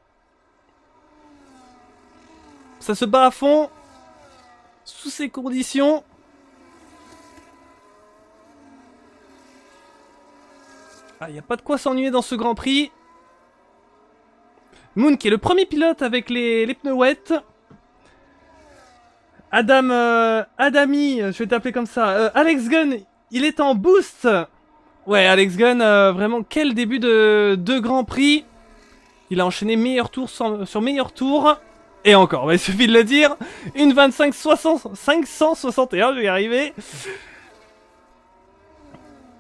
Ça se bat à fond. Sous ces conditions. Ah, il n'y a pas de quoi s'ennuyer dans ce Grand Prix. Moon qui est le premier pilote avec les pneus wet. Adami, je vais t'appeler comme ça. Alex Gunn, il est en boost. Ouais, Alex Gunn, vraiment quel début de Grand Prix. Il a enchaîné meilleur tour sur meilleur tour. Et encore, bah, il suffit de le dire. Une 561, je vais y arriver.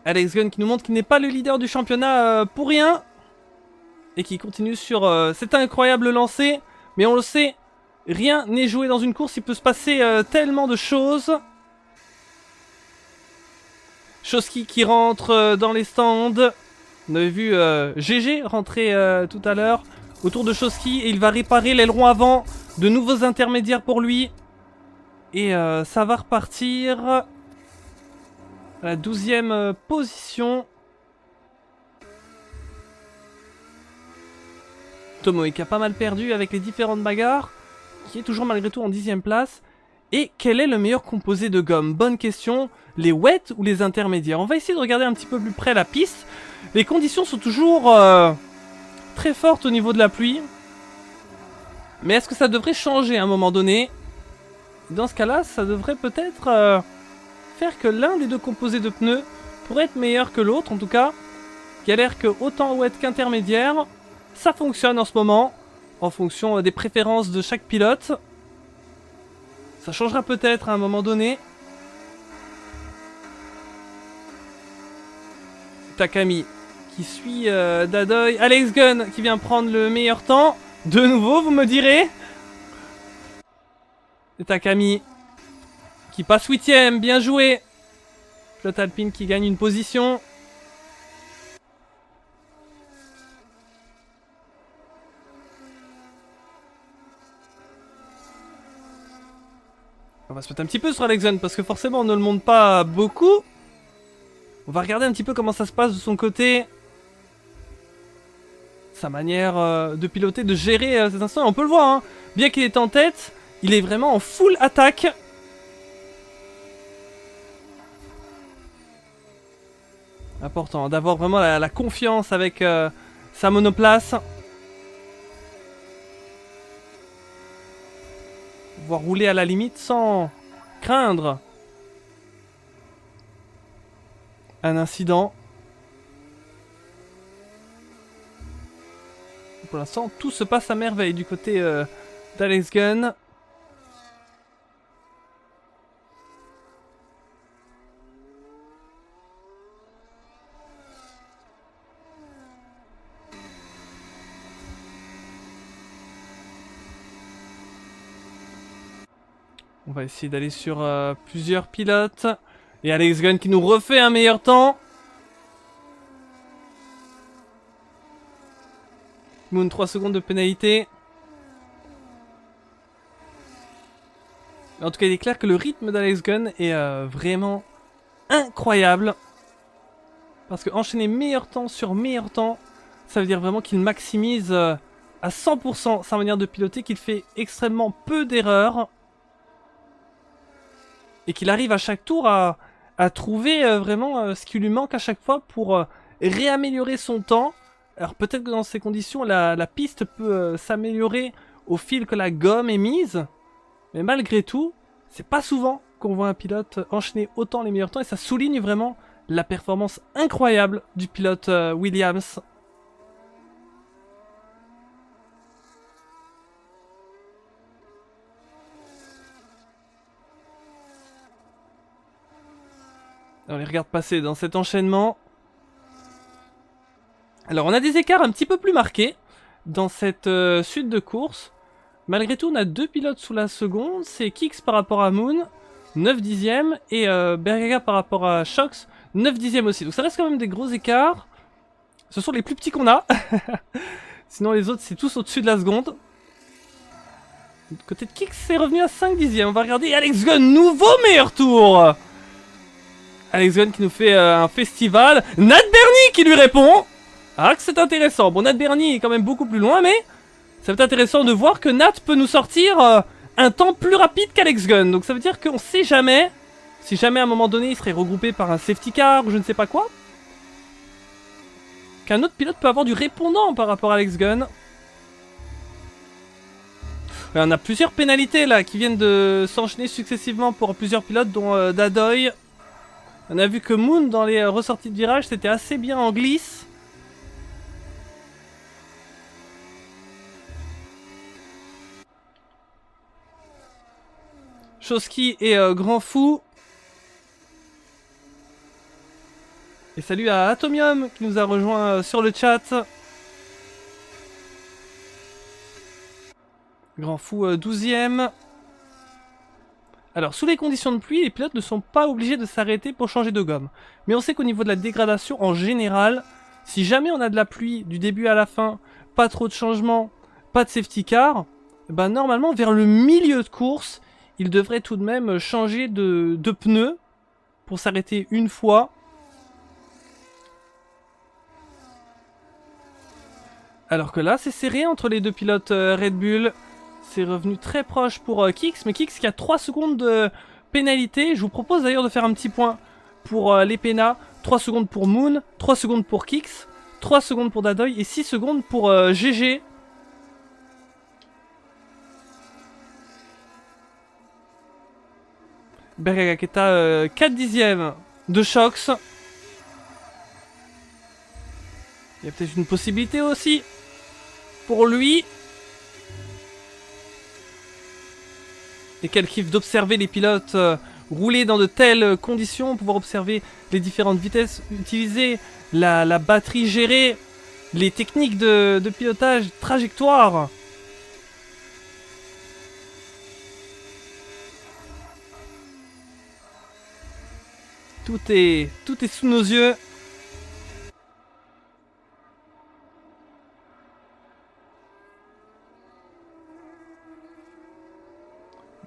Alex Gunn qui nous montre qu'il n'est pas le leader du championnat pour rien. Et qui continue sur cet incroyable lancer. Mais on le sait, rien n'est joué dans une course. Il peut se passer tellement de choses. Shoski qui rentre dans les stands. On avait vu GG rentrer tout à l'heure. Autour de Shoski et il va réparer l'aileron avant. De nouveaux intermédiaires pour lui. Et ça va repartir à la 12e position. Tomoe qui a pas mal perdu avec les différentes bagarres, qui est toujours malgré tout en 10ème place. Et quel est le meilleur composé de gomme? Bonne question. Les wets ou les intermédiaires? On va essayer de regarder un petit peu plus près la piste. Les conditions sont toujours très fortes au niveau de la pluie. Mais est-ce que ça devrait changer à un moment donné? Dans ce cas-là, ça devrait peut-être faire que l'un des deux composés de pneus pourrait être meilleur que l'autre. En tout cas, il y a l'air que autant wet qu'intermédiaire, ça fonctionne en ce moment, en fonction des préférences de chaque pilote. Ça changera peut-être à un moment donné. Takami qui suit Dadoy. Alex Gunn qui vient prendre le meilleur temps. De nouveau, vous me direz. Et Takami qui passe 8ème. Bien joué. Pilote Alpine qui gagne une position. On va se mettre un petit peu sur Alex Gunn parce que forcément on ne le monte pas beaucoup. On va regarder un petit peu comment ça se passe de son côté. Sa manière de piloter, de gérer cet instant. On peut le voir, hein. Bien qu'il est en tête, il est vraiment en full attaque. Important d'avoir vraiment la confiance avec sa monoplace. Pouvoir rouler à la limite sans craindre un incident. Pour l'instant, tout se passe à merveille du côté d'Alex Gunn. On va essayer d'aller sur plusieurs pilotes. Et Alex Gunn qui nous refait un meilleur temps. Moon, 3 secondes de pénalité. En tout cas, il est clair que le rythme d'Alex Gunn est vraiment incroyable. Parce que enchaîner meilleur temps sur meilleur temps, ça veut dire vraiment qu'il maximise à 100% sa manière de piloter, qu'il fait extrêmement peu d'erreurs. Et qu'il arrive à chaque tour à trouver vraiment ce qui lui manque à chaque fois pour réaméliorer son temps. Alors peut-être que dans ces conditions, la piste peut s'améliorer au fil que la gomme est mise. Mais malgré tout, c'est pas souvent qu'on voit un pilote enchaîner autant les meilleurs temps. Et ça souligne vraiment la performance incroyable du pilote Williams. On les regarde passer dans cet enchaînement. Alors on a des écarts un petit peu plus marqués dans cette suite de course. Malgré tout, on a deux pilotes sous la seconde. C'est Kix par rapport à Moon, 9 dixièmes. Et Bergaga par rapport à Shox, 9 dixièmes aussi. Donc ça reste quand même des gros écarts. Ce sont les plus petits qu'on a. Sinon les autres, c'est tous au-dessus de la seconde. Du côté de Kix, c'est revenu à 5 dixièmes. On va regarder Alex Gunn, nouveau meilleur tour. Alex Gunn qui nous fait un festival. Nat Bernie qui lui répond. Ah, que c'est intéressant. Bon, Nat Bernie est quand même beaucoup plus loin, mais ça va être intéressant de voir que Nat peut nous sortir un temps plus rapide qu'Alex Gunn. Donc ça veut dire qu'on sait jamais. Si jamais à un moment donné il serait regroupé par un safety car ou je ne sais pas quoi. Qu'un autre pilote peut avoir du répondant par rapport à Alex Gunn. On a plusieurs pénalités là qui viennent de s'enchaîner successivement pour plusieurs pilotes, dont Dadoy. On a vu que Moon dans les ressorties de virage c'était assez bien en glisse. Choski et Grand Fou. Et salut à Atomium qui nous a rejoint sur le chat. Grand Fou 12ème. Alors, sous les conditions de pluie, les pilotes ne sont pas obligés de s'arrêter pour changer de gomme. Mais on sait qu'au niveau de la dégradation, en général, si jamais on a de la pluie du début à la fin, pas trop de changements, pas de safety car, ben normalement, vers le milieu de course, il devrait tout de même changer de pneus pour s'arrêter une fois. Alors que là, c'est serré entre les deux pilotes Red Bull. C'est revenu très proche pour Kix, mais Kix qui a 3 secondes de pénalité. Je vous propose d'ailleurs de faire un petit point pour les pénas. 3 secondes pour Moon, 3 secondes pour Kix, 3 secondes pour Dadoy et 6 secondes pour GG. Bergaga qui est à 4 dixièmes de Shox. Il y a peut-être une possibilité aussi pour lui. Et quel kiff d'observer les pilotes rouler dans de telles conditions, pouvoir observer les différentes vitesses utilisées, la batterie gérée, les techniques de pilotage, trajectoire. Tout est sous nos yeux.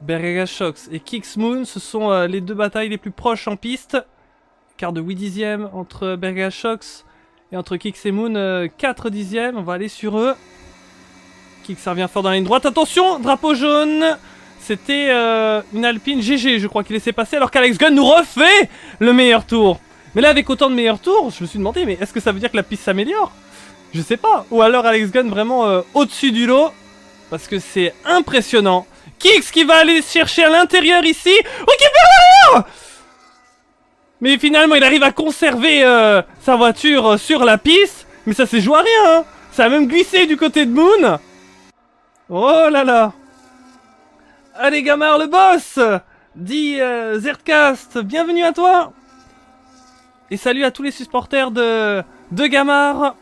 Bergaga Shox et Kix Moon, ce sont les deux batailles les plus proches en piste. Quart de 8 dixièmes entre Bergaga Shox et entre Kix et Moon, 4 dixièmes. On va aller sur eux. Kix revient fort dans la ligne droite. Attention, drapeau jaune. C'était une Alpine GG, je crois qu'il laissait passer, alors qu'Alex Gunn nous refait le meilleur tour. Mais là, avec autant de meilleurs tours, je me suis demandé, mais est-ce que ça veut dire que la piste s'améliore? Je sais pas. Ou alors Alex Gunn vraiment au-dessus du lot. Parce que c'est impressionnant. Kix qui va aller chercher à l'intérieur ici. Récupère! Mais finalement, il arrive à conserver sa voiture sur la piste. Mais ça s'est joué à rien, hein. Ça a même glissé du côté de Moon. Oh là là. Allez Gamar le boss, dit Zertcast, bienvenue à toi. Et salut à tous les supporters de Gamar.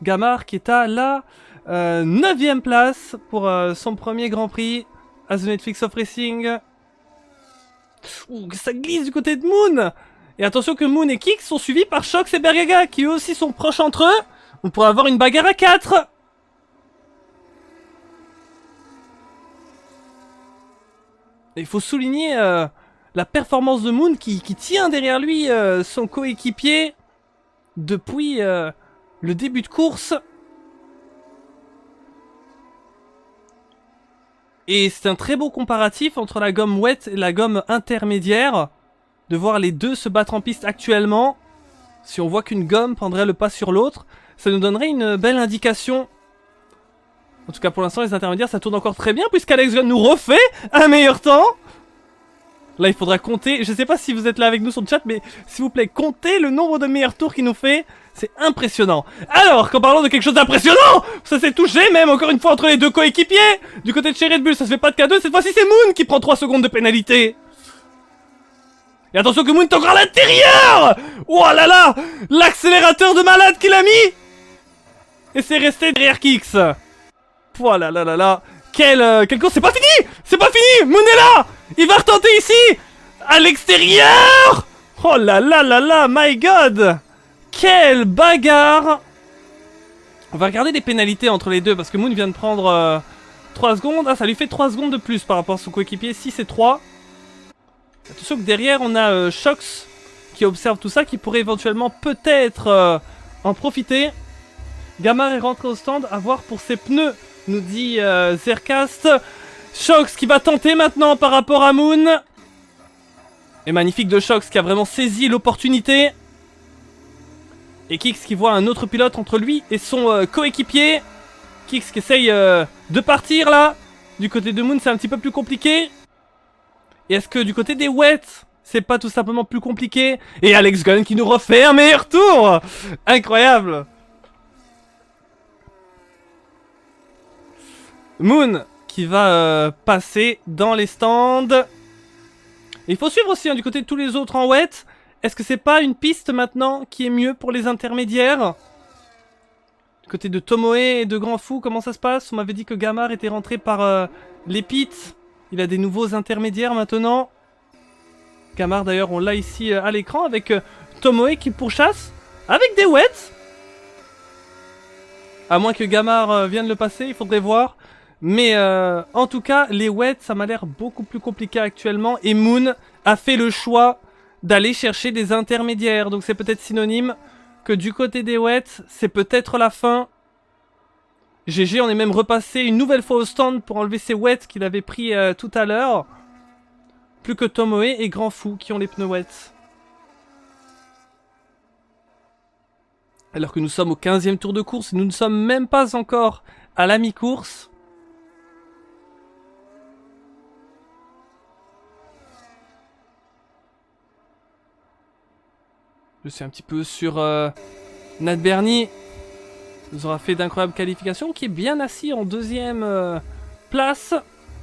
Gamar qui est à la 9ème place pour son premier Grand Prix à The Netflix of Racing. Ouh, ça glisse du côté de Moon. Et attention que Moon et Kix sont suivis par Shox et Bergaga qui eux aussi sont proches entre eux. On pourrait avoir une bagarre à 4. Il faut souligner la performance de Moon qui tient derrière lui son coéquipier depuis le début de course. Et c'est un très beau comparatif entre la gomme wet et la gomme intermédiaire. De voir les deux se battre en piste actuellement. Si on voit qu'une gomme prendrait le pas sur l'autre, ça nous donnerait une belle indication. En tout cas pour l'instant les intermédiaires ça tourne encore très bien puisqu'Alex Gunn nous refait un meilleur temps. Là il faudra compter, je sais pas si vous êtes là avec nous sur le chat mais s'il vous plaît comptez le nombre de meilleurs tours qu'il nous fait. C'est impressionnant. Alors qu'en parlant de quelque chose d'impressionnant, ça s'est touché même encore une fois entre les deux coéquipiers. Du côté de chez Red Bull ça se fait pas de cadeau, cette fois-ci c'est Moon qui prend 3 secondes de pénalité. Et attention que Moon est encore à l'intérieur. Oh là là, l'accélérateur de malade qu'il a mis. Et c'est resté derrière Kix. Oh là là là là. Quelle course, c'est pas fini. C'est pas fini. Moon est là. Il va retenter ici. À l'extérieur. Oh là là là là, my god. Quelle bagarre. On va regarder les pénalités entre les deux parce que Moon vient de prendre 3 secondes. Ah, ça lui fait 3 secondes de plus par rapport à son coéquipier. 6 et 3. Attention que derrière on a Shox qui observe tout ça, qui pourrait éventuellement peut-être en profiter. Gamar est rentré au stand, à voir pour ses pneus, nous dit Zercast. Shox qui va tenter maintenant par rapport à Moon. Et magnifique de Shox qui a vraiment saisi l'opportunité. Et Kix qui voit un autre pilote entre lui et son coéquipier. Kix qui essaye de partir là. Du côté de Moon c'est un petit peu plus compliqué. Et est-ce que du côté des wets, c'est pas tout simplement plus compliqué? Et Alex Gunn qui nous refait un meilleur tour. Incroyable. Moon qui va passer dans les stands. Et il faut suivre aussi du côté de tous les autres en wet. Est-ce que c'est pas une piste maintenant qui est mieux pour les intermédiaires? Du côté de Tomoe et de Grand Fou, comment ça se passe? On m'avait dit que Gamar était rentré par les pits. Il a des nouveaux intermédiaires maintenant. Gamar d'ailleurs on l'a ici à l'écran avec Tomoe qui pourchasse avec des wets. À moins que Gamar vienne le passer, il faudrait voir. Mais en tout cas les wets ça m'a l'air beaucoup plus compliqué actuellement. Et Moon a fait le choix d'aller chercher des intermédiaires. Donc c'est peut-être synonyme que du côté des wets c'est peut-être la fin. GG, on est même repassé une nouvelle fois au stand pour enlever ses wets qu'il avait pris tout à l'heure. Plus que Tomoe et Grand Fou qui ont les pneus wets. Alors que nous sommes au 15e tour de course et nous ne sommes même pas encore à la mi-course. Je suis un petit peu sur Nat Bernie. Nous aura fait d'incroyables qualifications, qui est bien assis en deuxième place.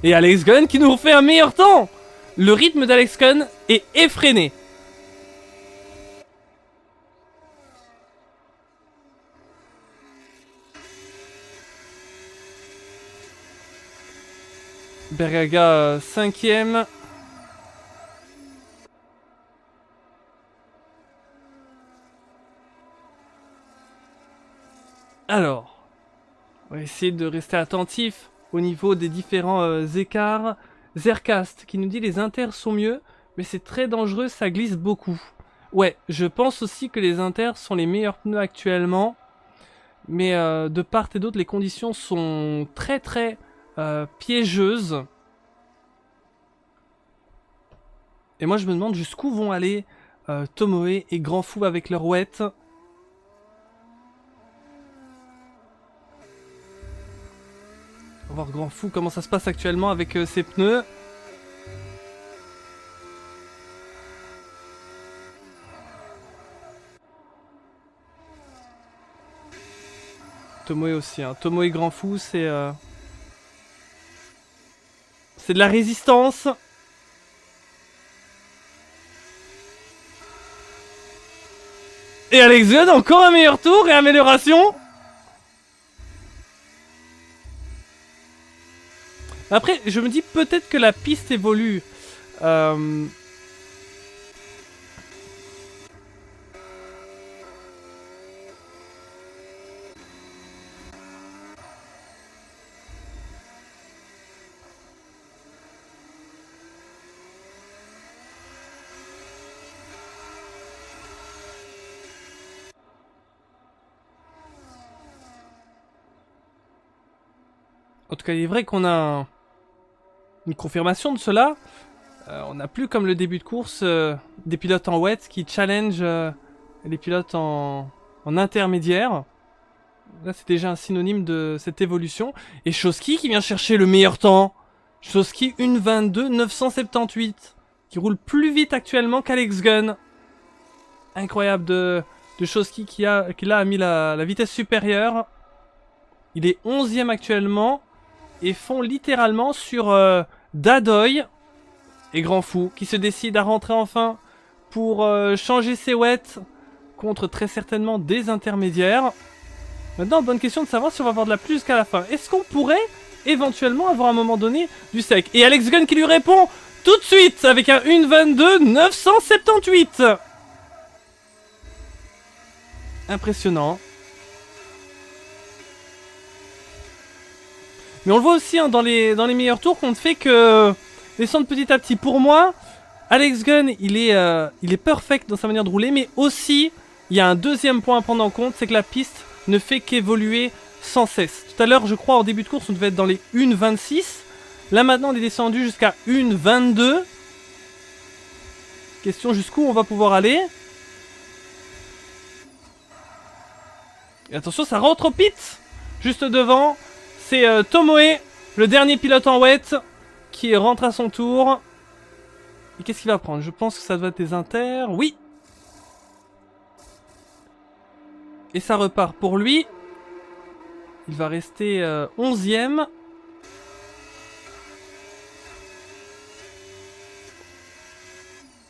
Et Alex Gunn qui nous fait un meilleur temps. Le rythme d'Alex Gunn est effréné. Bergaga 5ème. Alors, on va essayer de rester attentif au niveau des différents écarts. Zercast qui nous dit les inters sont mieux, mais c'est très dangereux, ça glisse beaucoup. Ouais, je pense aussi que les inters sont les meilleurs pneus actuellement, mais de part et d'autre, les conditions sont très piégeuses. Et moi je me demande jusqu'où vont aller Tomoe et Grand Fou avec leur wet. On va voir Grand Fou comment ça se passe actuellement avec ses pneus. Tomoe aussi, hein. Tomoe et Grand Fou, c'est de la résistance. Et Alex Gunn, encore un meilleur tour et amélioration. Après, je me dis peut-être que la piste évolue. En tout cas, il est vrai qu'on a une confirmation de cela. On n'a plus comme le début de course des pilotes en wet qui challenge les pilotes en intermédiaire. Là, c'est déjà un synonyme de cette évolution. Et Choski qui vient chercher le meilleur temps. Choski 1:22,978. Qui roule plus vite actuellement qu'Alex Gunn. Incroyable de Choski qui là a mis la vitesse supérieure. Il est 11ème actuellement. Et font littéralement sur Dadoy et Grand Fou qui se décide à rentrer enfin pour changer ses wets contre très certainement des intermédiaires. Maintenant, bonne question de savoir si on va avoir de la pluie jusqu'à la fin. Est-ce qu'on pourrait éventuellement avoir à un moment donné du sec? Et Alex Gunn qui lui répond tout de suite avec un 1:22,978. Impressionnant. Mais on le voit aussi hein, dans les meilleurs tours qu'on ne fait que descendre petit à petit. Pour moi, Alex Gunn, il est perfect dans sa manière de rouler, mais aussi, il y a un deuxième point à prendre en compte, c'est que la piste ne fait qu'évoluer sans cesse. Tout à l'heure, je crois, en début de course, on devait être dans les 1:26. Là, maintenant, on est descendu jusqu'à 1:22. Question jusqu'où on va pouvoir aller. Et attention, ça rentre au pit. Juste devant. C'est Tomoe, le dernier pilote en wet, qui rentre à son tour. Et qu'est-ce qu'il va prendre? Je pense que ça doit être des inters. Oui. Et ça repart pour lui. Il va rester 11ème.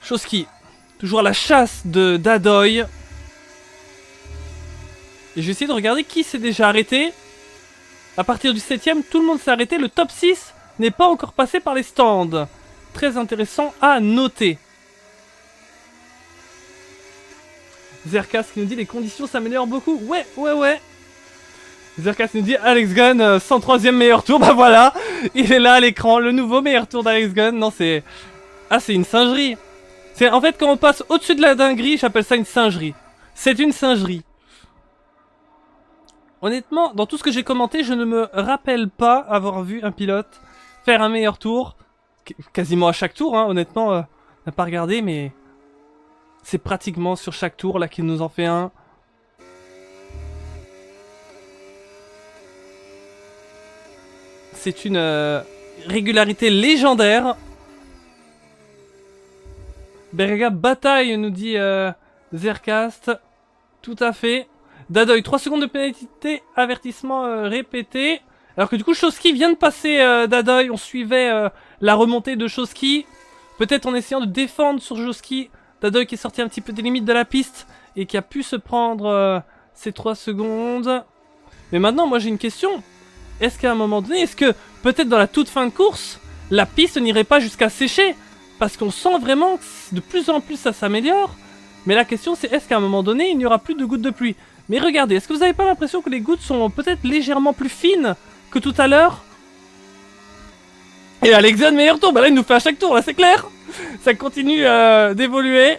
Choski, toujours à la chasse de Dadoy. Et je vais essayer de regarder qui s'est déjà arrêté. À partir du 7ème, tout le monde s'est arrêté. Le top 6 n'est pas encore passé par les stands. Très intéressant à noter. Zerkas qui nous dit les conditions s'améliorent beaucoup. Ouais. Zerkas nous dit Alex Gunn, 103ème meilleur tour. Bah voilà, il est là à l'écran, le nouveau meilleur tour d'Alex Gunn. Non, c'est... Ah, c'est une singerie. En fait, quand on passe au-dessus de la dinguerie, j'appelle ça une singerie. C'est une singerie. Honnêtement, dans tout ce que j'ai commenté, je ne me rappelle pas avoir vu un pilote faire un meilleur tour. Quasiment à chaque tour, hein, honnêtement, on n'a pas regardé, mais c'est pratiquement sur chaque tour là qu'il nous en fait un. C'est une régularité légendaire. Berga bataille, nous dit Zercast. Tout à fait. Dadoy, 3 secondes de pénalité, avertissement répété. Alors que du coup, Choski vient de passer Dadoy. On suivait la remontée de Choski. Peut-être en essayant de défendre sur Choski. Dadoy qui est sorti un petit peu des limites de la piste et qui a pu se prendre ces 3 secondes. Mais maintenant, moi j'ai une question. Est-ce qu'à un moment donné, est-ce que peut-être dans la toute fin de course, la piste n'irait pas jusqu'à sécher? Parce qu'on sent vraiment que de plus en plus ça s'améliore. Mais la question c'est, est-ce qu'à un moment donné, il n'y aura plus de gouttes de pluie? Mais regardez, est-ce que vous n'avez pas l'impression que les gouttes sont peut-être légèrement plus fines que tout à l'heure? Et Alexandre, meilleur tour. Bah là, il nous fait à chaque tour, là, c'est clair. Ça continue d'évoluer.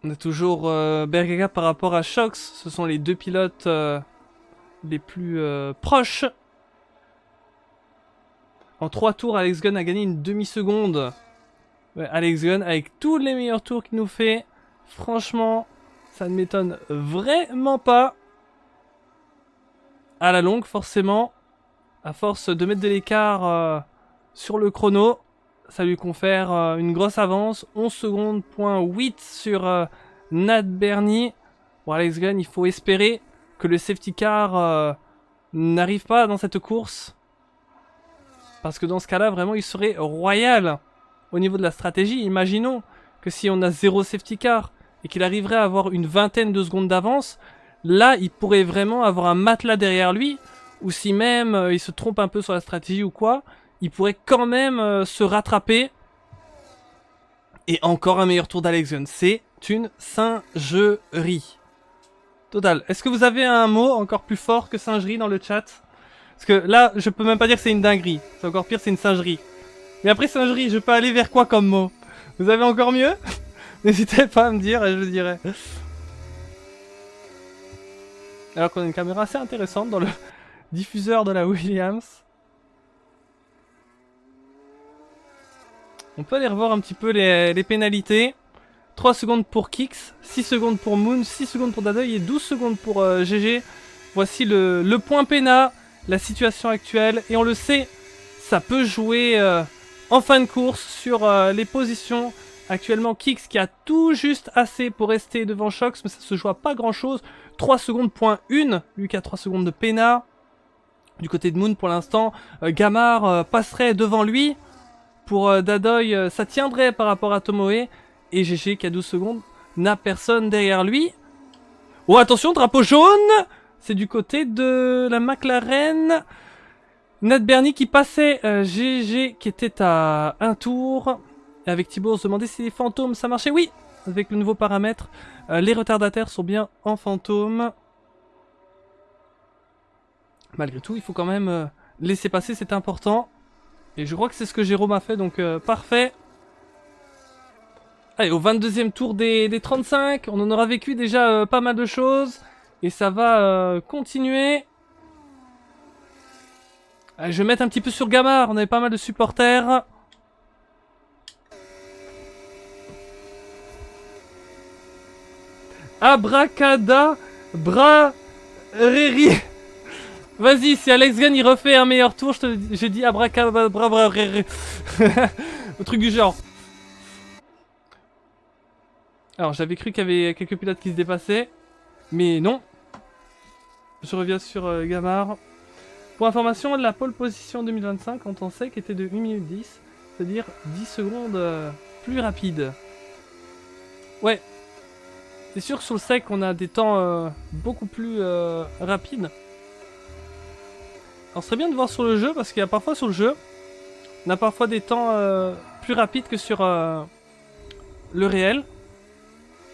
On a toujours Bergaga par rapport à Shox. Ce sont les deux pilotes les plus proches. En 3 tours, Alex Gunn a gagné une demi-seconde. Ouais, Alex Gunn, avec tous les meilleurs tours qu'il nous fait, franchement, ça ne m'étonne vraiment pas. À la longue, forcément, à force de mettre de l'écart sur le chrono, ça lui confère une grosse avance. 11 secondes, point 8 sur Nat Bernie. Bon, Alex Gunn, il faut espérer que le safety car n'arrive pas dans cette course. Parce que dans ce cas-là, vraiment, il serait royal au niveau de la stratégie. Imaginons que si on a 0 safety car et qu'il arriverait à avoir une vingtaine de secondes d'avance, là, il pourrait vraiment avoir un matelas derrière lui. Ou si même il se trompe un peu sur la stratégie ou quoi, il pourrait quand même se rattraper. Et encore un meilleur tour d'Alex Gunn. C'est une singerie. Total. Est-ce que vous avez un mot encore plus fort que singerie dans le chat? Parce que là, je peux même pas dire que c'est une dinguerie. C'est encore pire, c'est une singerie. Mais après singerie, je peux aller vers quoi comme mot? Vous avez encore mieux? N'hésitez pas à me dire et je le dirai. Alors qu'on a une caméra assez intéressante dans le diffuseur de la Williams. On peut aller revoir un petit peu les pénalités. 3 secondes pour Kix, 6 secondes pour Moon, 6 secondes pour Dadoy et 12 secondes pour GG. Voici le point pénal, la situation actuelle. Et on le sait, ça peut jouer en fin de course sur les positions. Actuellement, Kix qui a tout juste assez pour rester devant Shox, mais ça se joue à pas grand chose. 3 secondes, point 1. Lui qui a 3 secondes de pénal. Du côté de Moon pour l'instant, Gamar passerait devant lui. Pour Dadoy, ça tiendrait par rapport à Tomoe. Et GG qui a 12 secondes n'a personne derrière lui. Oh attention, drapeau jaune. C'est du côté de la McLaren. Nat Bernie qui passait GG qui était à un tour. Et avec Thibaut, on se demandait si les fantômes ça marchait. Oui, avec le nouveau paramètre. Les retardataires sont bien en fantôme. Malgré tout, il faut quand même laisser passer, c'est important. Et je crois que c'est ce que Jérôme a fait, donc parfait. Allez, au 22e tour des 35, on en aura vécu déjà pas mal de choses. Et ça va continuer. Allez, je vais mettre un petit peu sur Gamar, on avait pas mal de supporters. Abracada, Brareri. Vas-y, si Alex Gunn il refait un meilleur tour, j'ai dit abracada, Brareri. Au truc du genre. Alors j'avais cru qu'il y avait quelques pilotes qui se dépassaient, mais non. Je reviens sur Gamar. Pour information, la pole position 2025 en temps sec était de 8 minutes 10, c'est-à-dire 10 secondes plus rapide. Ouais. C'est sûr que sur le sec on a des temps beaucoup plus rapides. Alors ce serait bien de voir sur le jeu, parce qu'il y a parfois sur le jeu, on a parfois des temps plus rapides que sur le réel.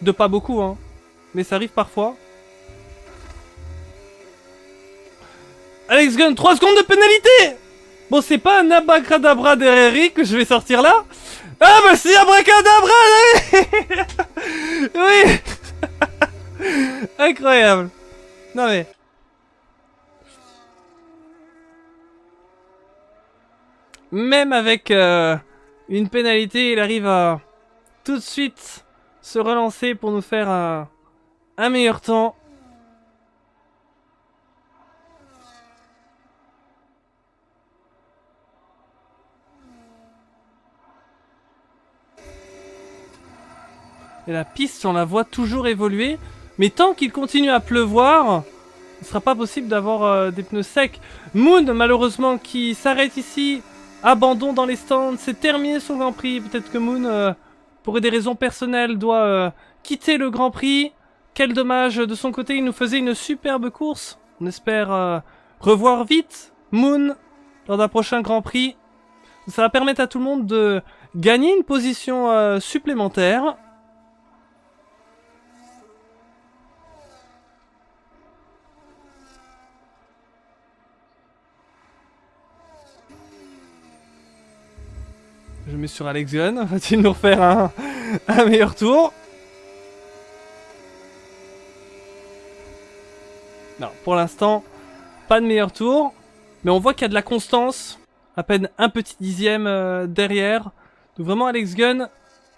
De pas beaucoup, hein. Mais ça arrive parfois. Alex Gunn, 3 secondes de pénalité. Bon, c'est pas un abracadabra derrière que je vais sortir là. Ah bah si, abracadabra. Oui. Incroyable. Non mais... Même avec une pénalité, il arrive à tout de suite se relancer pour nous faire un meilleur temps. Et la piste, on la voit toujours évoluer. Mais tant qu'il continue à pleuvoir, il ne sera pas possible d'avoir des pneus secs. Moon, malheureusement, qui s'arrête ici. Abandon dans les stands. C'est terminé son Grand Prix. Peut-être que Moon, pour des raisons personnelles, doit quitter le Grand Prix. Quel dommage. De son côté, il nous faisait une superbe course. On espère revoir vite Moon lors d'un prochain Grand Prix. Ça va permettre à tout le monde de gagner une position supplémentaire. Je mets sur Alex Gunn. Va-t-il nous refaire un meilleur tour? Non, pour l'instant, pas de meilleur tour. Mais on voit qu'il y a de la constance. À peine un petit dixième derrière. Donc vraiment Alex Gunn,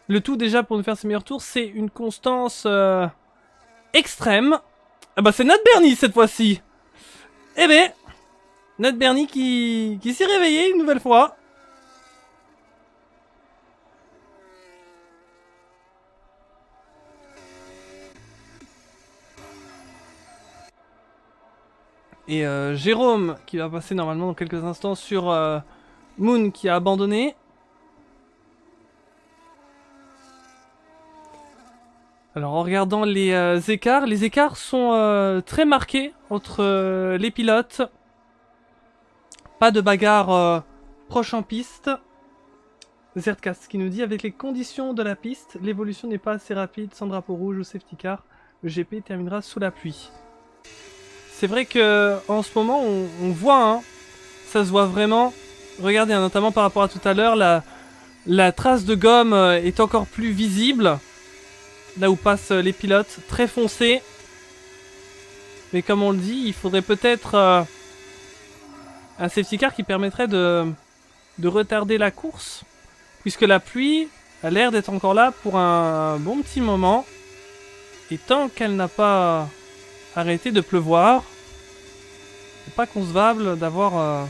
le tout déjà pour nous faire ses meilleurs tours, c'est une constance extrême. Ah bah c'est Nat Bernie cette fois-ci. Eh ben, Nat Bernie qui s'est réveillé une nouvelle fois. Et Jérôme qui va passer normalement dans quelques instants sur Moon qui a abandonné. Alors en regardant les écarts sont très marqués entre les pilotes. Pas de bagarre proche en piste. Zerdcast qui nous dit avec les conditions de la piste, l'évolution n'est pas assez rapide sans drapeau rouge ou safety car. Le GP terminera sous la pluie. C'est vrai que en ce moment on voit, hein, ça se voit vraiment. Regardez, hein, notamment par rapport à tout à l'heure, la trace de gomme est encore plus visible. Là où passent les pilotes, très foncé. Mais comme on le dit, il faudrait peut-être un safety car qui permettrait de retarder la course. Puisque la pluie a l'air d'être encore là pour un bon petit moment. Et tant qu'elle n'a pas arrêté de pleuvoir, c'est pas concevable d'avoir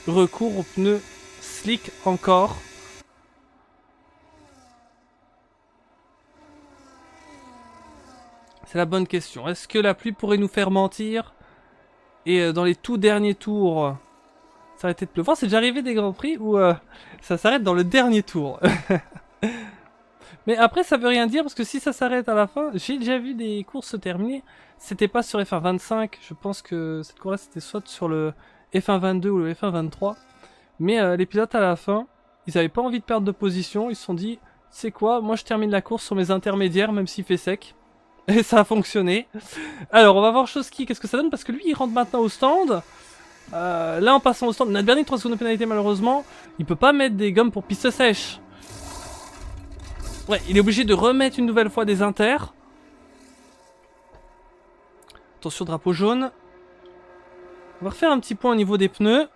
recours aux pneus slick encore. C'est la bonne question. Est-ce que la pluie pourrait nous faire mentir et dans les tout derniers tours s'arrêter de pleuvoir? C'est déjà arrivé des Grands Prix où ça s'arrête dans le dernier tour. Mais après ça veut rien dire parce que si ça s'arrête à la fin, j'ai déjà vu des courses se terminer. C'était pas sur F1 25, je pense que cette course là c'était soit sur le F1 22 ou le F1 23. Mais les pilotes à la fin, ils avaient pas envie de perdre de position, ils se sont dit, c'est quoi, moi je termine la course sur mes intermédiaires même s'il fait sec. Et ça a fonctionné. Alors on va voir Choski, qu'est-ce que ça donne parce que lui il rentre maintenant au stand. Là en passant au stand, Nat Bernie 3 secondes de pénalité malheureusement, il peut pas mettre des gommes pour piste sèche. Ouais, il est obligé de remettre une nouvelle fois des inters. Attention, drapeau jaune. On va refaire un petit point au niveau des pneus.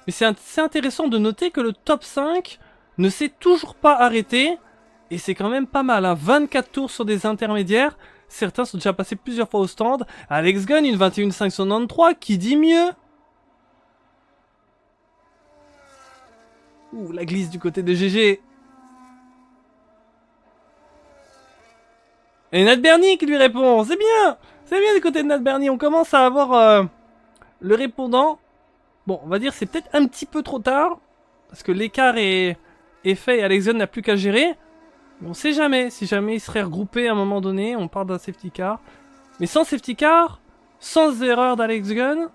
Mais c'est intéressant de noter que le top 5 ne s'est toujours pas arrêté. Et c'est quand même pas mal, hein. 24 tours sur des intermédiaires. Certains sont déjà passés plusieurs fois au stand. Alex Gunn, une 21.593, qui dit mieux? Ouh, la glisse du côté de GG. Et Nat Bernie qui lui répond, c'est bien du côté de Nat Bernie, on commence à avoir le répondant. Bon, on va dire c'est peut-être un petit peu trop tard, parce que l'écart est fait et Alex Gunn n'a plus qu'à gérer. Mais on sait jamais, si jamais il serait regroupé à un moment donné, on parle d'un safety car. Mais sans safety car, sans erreur d'Alex Gunn,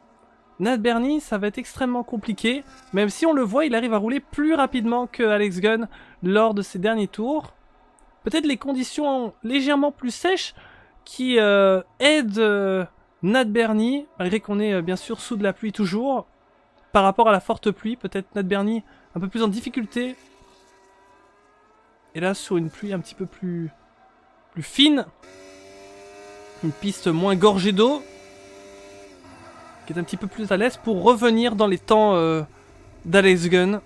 Nat Bernie ça va être extrêmement compliqué. Même si on le voit, il arrive à rouler plus rapidement que Alex Gunn lors de ses derniers tours. peut-être les conditions légèrement plus sèches qui aident Nat Bernie, malgré qu'on est bien sûr sous de la pluie toujours, par rapport à la forte pluie, peut-être Nat Bernie un peu plus en difficulté. Et là, sur une pluie un petit peu plus fine, une piste moins gorgée d'eau, qui est un petit peu plus à l'aise pour revenir dans les temps d'Alex Gunn.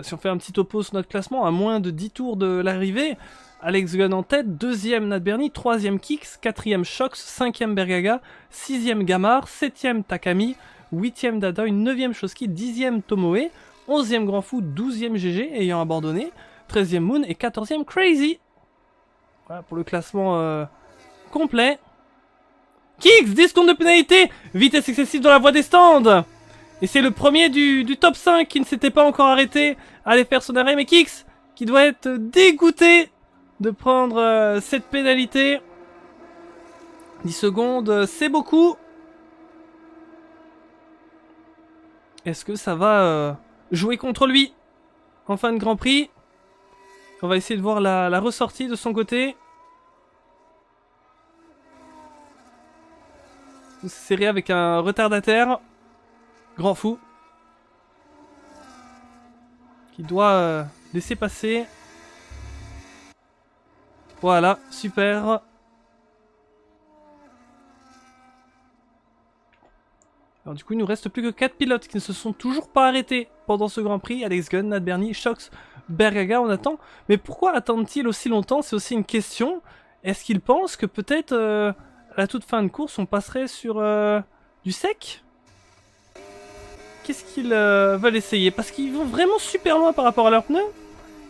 Si on fait un petit topo sur notre classement, à moins de 10 tours de l'arrivée, Alex Gunn en tête, 2ème Nat Bernie, 3ème Kix, 4ème Shox, 5ème Bergaga, 6ème Gamar, 7ème Takami, 8ème Dadaoi, 9ème Shoski, 10ème Tomoe, 11ème Grand Fou, 12ème GG ayant abandonné, 13ème Moon et 14ème Crazy. Voilà pour le classement complet. Kix, 10 secondes de pénalité, vitesse excessive dans la voie des stands. Et c'est le premier du top 5 qui ne s'était pas encore arrêté à aller faire son arrêt. Mais Kix, qui doit être dégoûté de prendre cette pénalité. 10 secondes, c'est beaucoup. Est-ce que ça va jouer contre lui en fin de Grand Prix? On va essayer de voir la ressortie de son côté. C'est serré avec un retardataire. Grand Fou. Qui doit laisser passer. Voilà, super. Alors du coup, il nous reste plus que 4 pilotes qui ne se sont toujours pas arrêtés pendant ce Grand Prix. Alex Gunn, Nat Bernie, Shox, Bergaga, on attend. Mais pourquoi attendent-ils aussi longtemps? C'est aussi une question. Est-ce qu'ils pensent que peut-être à la toute fin de course, on passerait sur du sec? Qu'est-ce qu'ils veulent essayer? Parce qu'ils vont vraiment super loin par rapport à leurs pneus.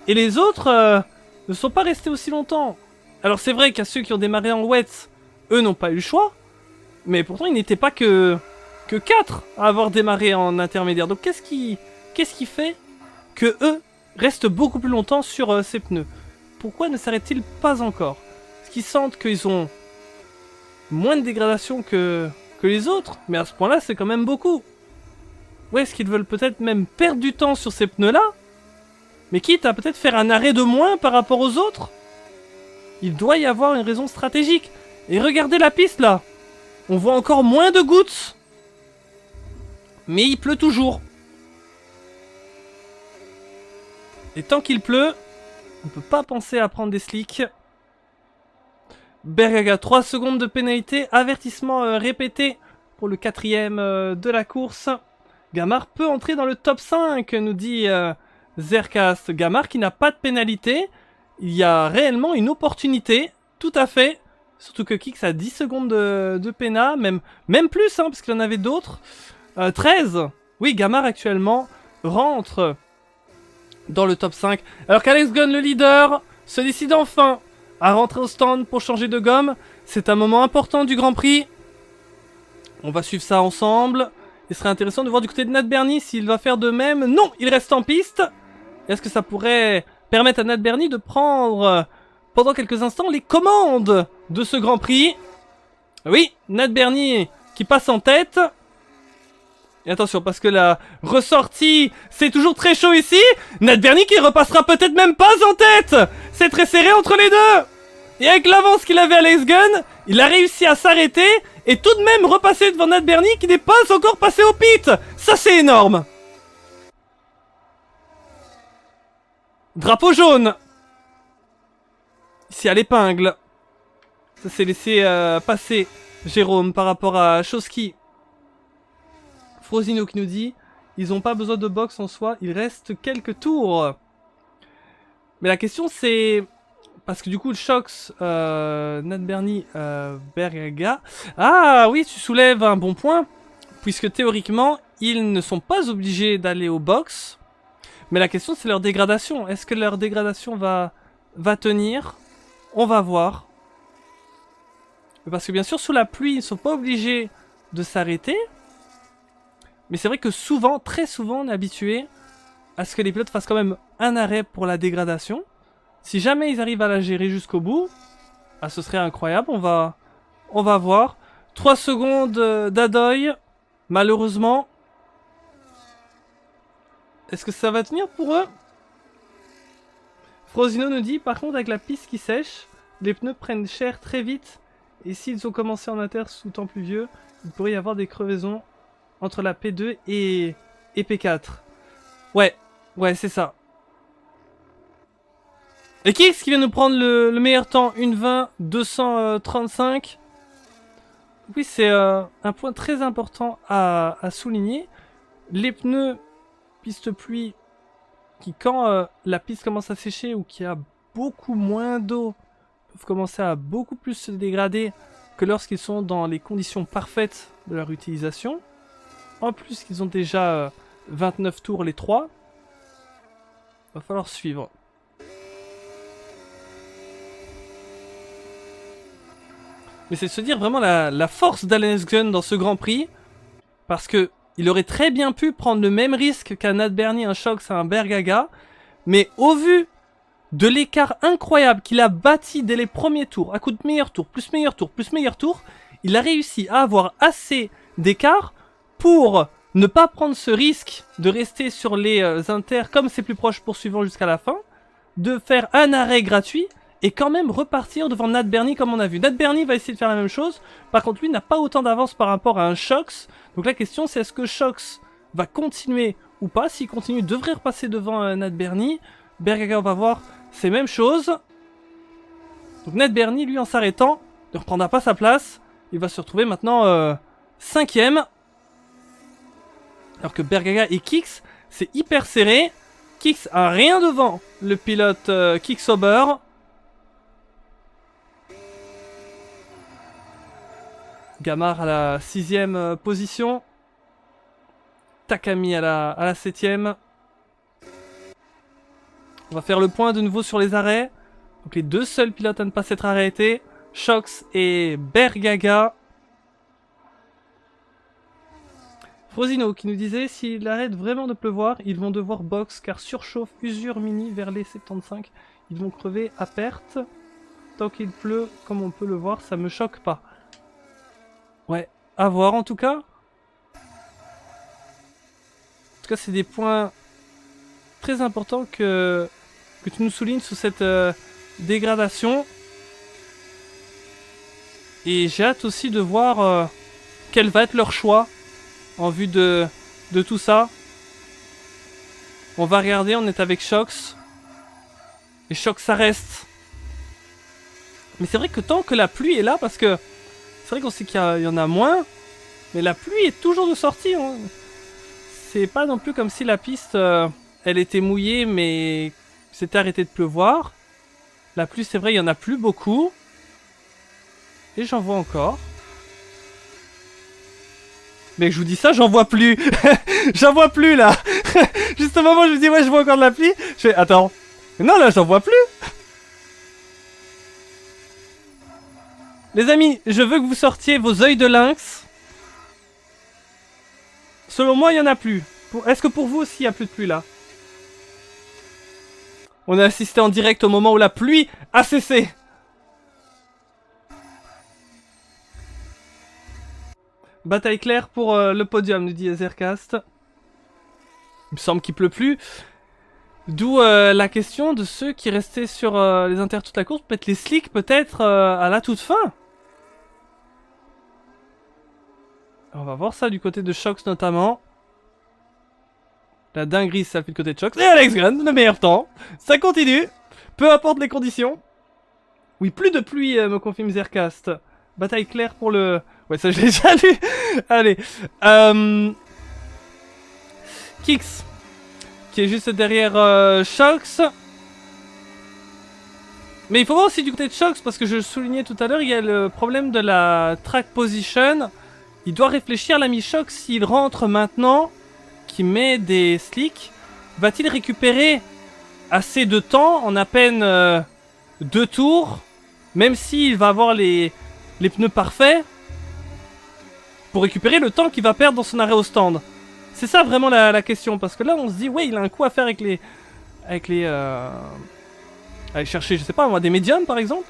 Et les autres ne sont pas restés aussi longtemps. Alors c'est vrai qu'à ceux qui ont démarré en wet, eux n'ont pas eu le choix. Mais pourtant ils n'étaient pas que 4 à avoir démarré en intermédiaire. Donc qu'est-ce qui fait que eux restent beaucoup plus longtemps sur ces pneus? Pourquoi ne s'arrêtent-ils pas encore? Est-ce qu'ils sentent qu'ils ont moins de dégradation que les autres? Mais à ce point-là, c'est quand même beaucoup. Ou est-ce qu'ils veulent peut-être même perdre du temps sur ces pneus-là? Mais quitte à peut-être faire un arrêt de moins par rapport aux autres? Il doit y avoir une raison stratégique. Et regardez la piste là. On voit encore moins de gouttes. Mais il pleut toujours. Et tant qu'il pleut, on peut pas penser à prendre des slicks. Bergaga, 3 secondes de pénalité. Avertissement répété pour le 4ème de la course. Gamar peut entrer dans le top 5, nous dit Zercast. Gamar qui n'a pas de pénalité. Il y a réellement une opportunité, tout à fait. Surtout que Kix a 10 secondes de péna, même plus, hein, parce qu'il en avait d'autres. 13. Oui, Gamar actuellement rentre dans le top 5. Alors qu'Alex Gunn, le leader, se décide enfin à rentrer au stand pour changer de gomme. C'est un moment important du Grand Prix. On va suivre ça ensemble. Il serait intéressant de voir du côté de Nat Bernie s'il va faire de même. Non, il reste en piste. Est-ce que ça pourrait permettre à Nat Bernie de prendre pendant quelques instants les commandes de ce Grand Prix? Oui, Nat Bernie qui passe en tête. Et attention, parce que la ressortie, c'est toujours très chaud ici. Nat Bernie qui repassera peut-être même pas en tête. C'est très serré entre les deux. Et avec l'avance qu'il avait Alex Gunn, il a réussi à s'arrêter et tout de même repasser devant Nat Bernie qui n'est pas encore passé au pit. Ça, c'est énorme. Drapeau jaune. Ici à l'épingle. Ça s'est laissé passer Jérôme par rapport à Shoski. Frosino qui nous dit ils n'ont pas besoin de box en soi, il reste quelques tours. Mais la question c'est... Parce que du coup, le Shox, Nat Bernie, Bergaga... Ah oui, tu soulèves un bon point. Puisque théoriquement, ils ne sont pas obligés d'aller au box. Mais la question c'est leur dégradation. Est-ce que leur dégradation va tenir? On va voir. Parce que bien sûr, sous la pluie, ils ne sont pas obligés de s'arrêter. Mais c'est vrai que souvent, très souvent, on est habitué à ce que les pilotes fassent quand même un arrêt pour la dégradation. Si jamais ils arrivent à la gérer jusqu'au bout, ah, ce serait incroyable, on va voir. 3 secondes d'Adoi, malheureusement. Est-ce que ça va tenir pour eux? Frosino nous dit, par contre avec la piste qui sèche, les pneus prennent cher très vite. Et s'ils ont commencé en inter sous temps pluvieux, il pourrait y avoir des crevaisons entre la P2 et P4. Ouais, c'est ça. Et qui est-ce qui vient nous prendre le meilleur temps? 1:20, 235. Oui, c'est un point très important à souligner. Les pneus piste pluie qui, quand la piste commence à sécher ou qu'il y a beaucoup moins d'eau, peuvent commencer à beaucoup plus se dégrader que lorsqu'ils sont dans les conditions parfaites de leur utilisation. En plus qu'ils ont déjà 29 tours les 3. Va falloir suivre. Mais c'est de se dire vraiment la force d'Allen Gunn dans ce Grand Prix. Parce que il aurait très bien pu prendre le même risque qu'un Nat Bernie, un Shox, un Bergaga. Mais au vu de l'écart incroyable qu'il a bâti dès les premiers tours, à coup de meilleur tour, plus meilleur tour, plus meilleur tour, il a réussi à avoir assez d'écart pour ne pas prendre ce risque de rester sur les inters comme ses plus proches poursuivants jusqu'à la fin, de faire un arrêt gratuit et quand même repartir devant Nat Bernie comme on a vu. Nat Bernie va essayer de faire la même chose, par contre lui n'a pas autant d'avance par rapport à un Shox, donc la question c'est est-ce que Shox va continuer ou pas. S'il continue, il devrait repasser devant Nat Bernie. Bergaga, on va voir, c'est même chose. Donc Nat Bernie, lui en s'arrêtant, ne reprendra pas sa place, il va se retrouver maintenant 5ème. Alors que Bergaga et Kix, c'est hyper serré. Kix a rien devant le pilote Kicksober. Gamar à la 6ème position. Takami à la 7ème. On va faire le point de nouveau sur les arrêts. Donc les deux seuls pilotes à ne pas s'être arrêtés, Shox et Bergaga. Frosino qui nous disait, s'il arrête vraiment de pleuvoir, ils vont devoir box car surchauffe usure mini vers les 75. Ils vont crever à perte. Tant qu'il pleut, comme on peut le voir, ça me choque pas. Ouais, à voir en tout cas. En tout cas, c'est des points très importants que tu nous soulignes sous cette dégradation. Et j'ai hâte aussi de voir quel va être leur choix en vue de tout ça. On va regarder, on est avec Shox. Et Shox, ça reste. Mais c'est vrai que tant que la pluie est là, parce que c'est vrai qu'on sait qu'il y en a moins, mais la pluie est toujours de sortie. Hein. C'est pas non plus comme si la piste, elle était mouillée, mais s'était arrêté de pleuvoir. La pluie, c'est vrai, il y en a plus beaucoup. Et j'en vois encore. Mais je vous dis ça, j'en vois plus. J'en vois plus là. Juste au moment où je me dis ouais, je vois encore de la pluie, je fais attends. Mais non là, j'en vois plus. Les amis, je veux que vous sortiez vos œils de lynx. Selon moi, il y en a plus. Est-ce que pour vous aussi, il n'y a plus de pluie là? On a assisté en direct au moment où la pluie a cessé. Bataille claire pour le podium, nous dit Ezercast. Il me semble qu'il pleut plus. D'où la question de ceux qui restaient sur les inters toute la course. Peut-être les slicks, peut-être à la toute fin. On va voir ça du côté de Shox notamment. La dinguerie, ça fait du côté de Shox. Et Alex Gunn, le meilleur temps. Ça continue. Peu importe les conditions. Oui, plus de pluie, me confirme Zercast. Bataille claire pour le... Ouais, ça je l'ai déjà lu. Allez. Kix. Qui est juste derrière Shox. Mais il faut voir aussi du côté de Shox, parce que je le soulignais tout à l'heure, il y a le problème de la track position. Il doit réfléchir, l'ami Shox, s'il rentre maintenant, qui met des slicks, va-t-il récupérer assez de temps en à peine 2 tours, même s'il va avoir les pneus parfaits, pour récupérer le temps qu'il va perdre dans son arrêt au stand. C'est ça vraiment la question, parce que là on se dit, ouais, il a un coup à faire avec les... aller chercher, je sais pas moi, des médiums par exemple,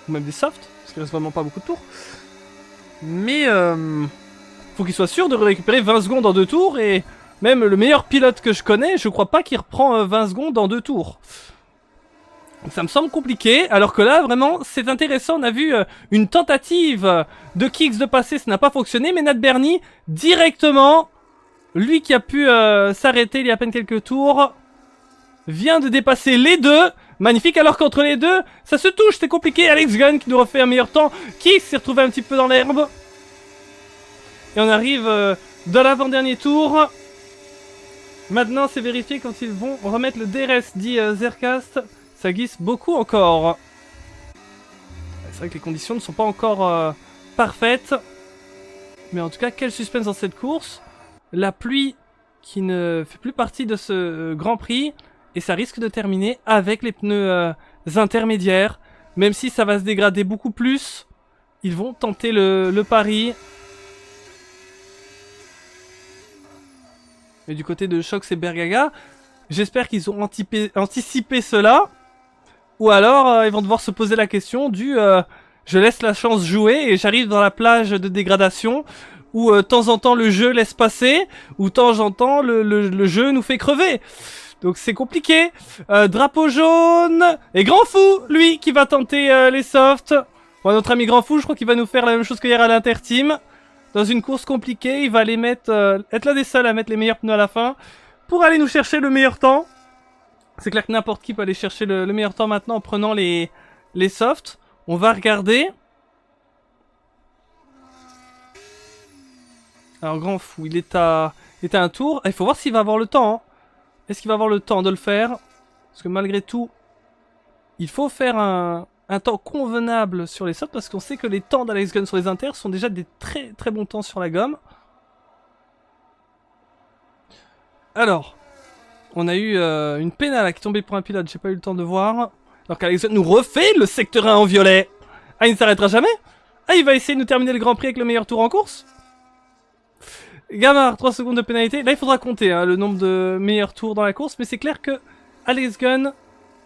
ou même des softs, parce qu'il reste vraiment pas beaucoup de tours. Mais faut qu'il soit sûr de récupérer 20 secondes en 2 tours et Même le meilleur pilote que je connais, je crois pas qu'il reprend 20 secondes en 2 tours. Ça me semble compliqué, alors que là, vraiment, c'est intéressant. On a vu une tentative de Kix de passer, ça n'a pas fonctionné, mais Nat Bernie, directement, lui qui a pu s'arrêter il y a à peine quelques tours, vient de dépasser les deux. Magnifique, alors qu'entre les deux, ça se touche, c'est compliqué. Alex Gunn qui nous refait un meilleur temps. Kix s'est retrouvé un petit peu dans l'herbe. Et on arrive dans l'avant-dernier tour. Maintenant, c'est vérifié quand ils vont remettre le DRS, dit Zercast. Ça glisse beaucoup encore. C'est vrai que les conditions ne sont pas encore parfaites. Mais en tout cas, quel suspense dans cette course. La pluie qui ne fait plus partie de ce Grand Prix. Et ça risque de terminer avec les pneus intermédiaires. Même si ça va se dégrader beaucoup plus. Ils vont tenter le pari. Et du côté de Shox et Bergaga, j'espère qu'ils ont anticipé cela. Ou alors, ils vont devoir se poser la question du je laisse la chance jouer et j'arrive dans la plage de dégradation où de temps en temps le jeu laisse passer, ou de temps en temps le jeu nous fait crever. Donc c'est compliqué. Drapeau jaune et Grand Fou, lui, qui va tenter les softs. Bon, notre ami Grand Fou, je crois qu'il va nous faire la même chose qu'hier à l'Interteam. Dans une course compliquée, il va aller mettre être l'un des seuls à mettre les meilleurs pneus à la fin pour aller nous chercher le meilleur temps. C'est clair que n'importe qui peut aller chercher le meilleur temps maintenant en prenant les softs. On va regarder. Alors Grand Fou, il est à un tour. Il faut voir s'il va avoir le temps. Hein. Est-ce qu'il va avoir le temps de le faire? Parce que malgré tout, il faut faire un temps convenable sur les softs. Parce qu'on sait que les temps d'Alex Gunn sur les inters sont déjà des très très bons temps sur la gomme. Alors... On a eu une pénale qui est tombée pour un pilote, j'ai pas eu le temps de voir. Alors qu'Alex nous refait le secteur 1 en violet. Ah, il ne s'arrêtera jamais. Ah, il va essayer de nous terminer le Grand Prix avec le meilleur tour en course. Gamard, 3 secondes de pénalité. Là, il faudra compter le nombre de meilleurs tours dans la course. Mais c'est clair que Alex Gunn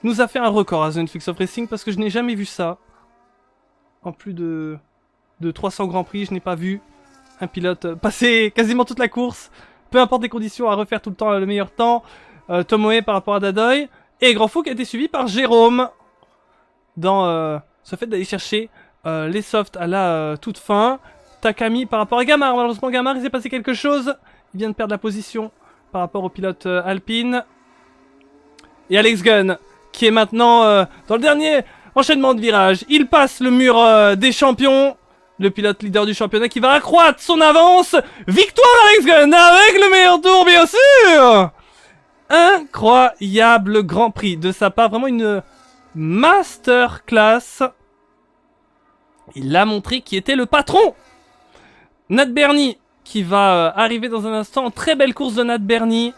nous a fait un record à Zone Fix of Racing parce que je n'ai jamais vu ça. En plus de 300 Grands Prix, je n'ai pas vu un pilote passer quasiment toute la course. Peu importe les conditions, à refaire tout le temps le meilleur temps. Tomoe par rapport à Dadoy. Et Grand Fou qui a été suivi par Jérôme. Dans ce fait d'aller chercher les softs à la toute fin. Takami par rapport à Gamard. Malheureusement Gamard il s'est passé quelque chose. Il vient de perdre la position par rapport au pilote Alpine. Et Alex Gunn qui est maintenant dans le dernier enchaînement de virages. Il passe le mur des champions. Le pilote leader du championnat qui va accroître son avance. Victoire Alex Gunn avec le meilleur tour bien sûr. Incroyable Grand Prix de sa part, vraiment une masterclass. Il a montré qui était le patron. Nat Bernie qui va arriver dans un instant. Très belle course de Nat Bernie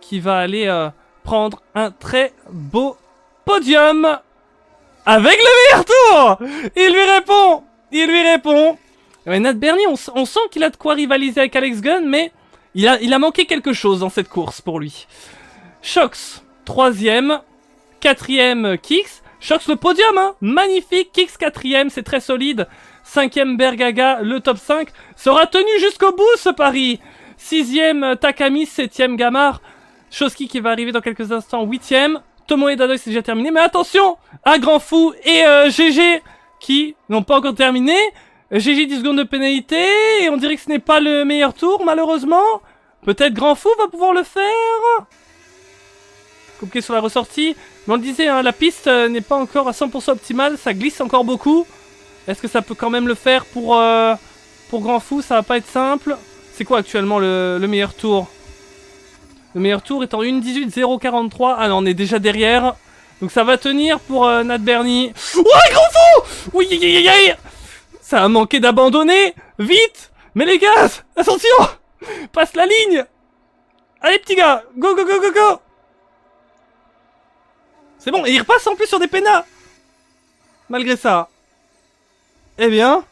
qui va aller prendre un très beau podium avec le meilleur tour. Il lui répond. Ouais, Nat Bernie, on sent qu'il a de quoi rivaliser avec Alex Gunn, mais il a manqué quelque chose dans cette course pour lui. Shox, 3ème. 4ème, Kix. Shox, le podium, hein. Magnifique. Kix, 4ème, c'est très solide. 5ème, Bergaga, le top 5. Sera tenu jusqu'au bout, ce pari. 6ème, Takami. 7ème, Gamard. Shoski qui va arriver dans quelques instants. 8ème. Tomoe et Dadoy, c'est déjà terminé. Mais attention, un Grand Fou et GG qui n'ont pas encore terminé. GG 10 secondes de pénalité. Et on dirait que ce n'est pas le meilleur tour, malheureusement. Peut-être Grand Fou va pouvoir le faire. Compliqué sur la ressortie. Mais on le disait, hein, la piste n'est pas encore à 100% optimale. Ça glisse encore beaucoup. Est-ce que ça peut quand même le faire pour Grand Fou? Ça va pas être simple. C'est quoi actuellement le meilleur tour? Le meilleur tour est en 1.18.043. Ah non, on est déjà derrière. Donc ça va tenir pour Nat Bernie. Ouais, Grand Fou! Oui, aïe, aïe. Ça a manqué d'abandonner. Vite! Mais les gars, attention! Passe la ligne! Allez, petit gars! Go, go, go, go, go! C'est bon, et il repasse en plus sur des pénas. Malgré ça. Eh bien,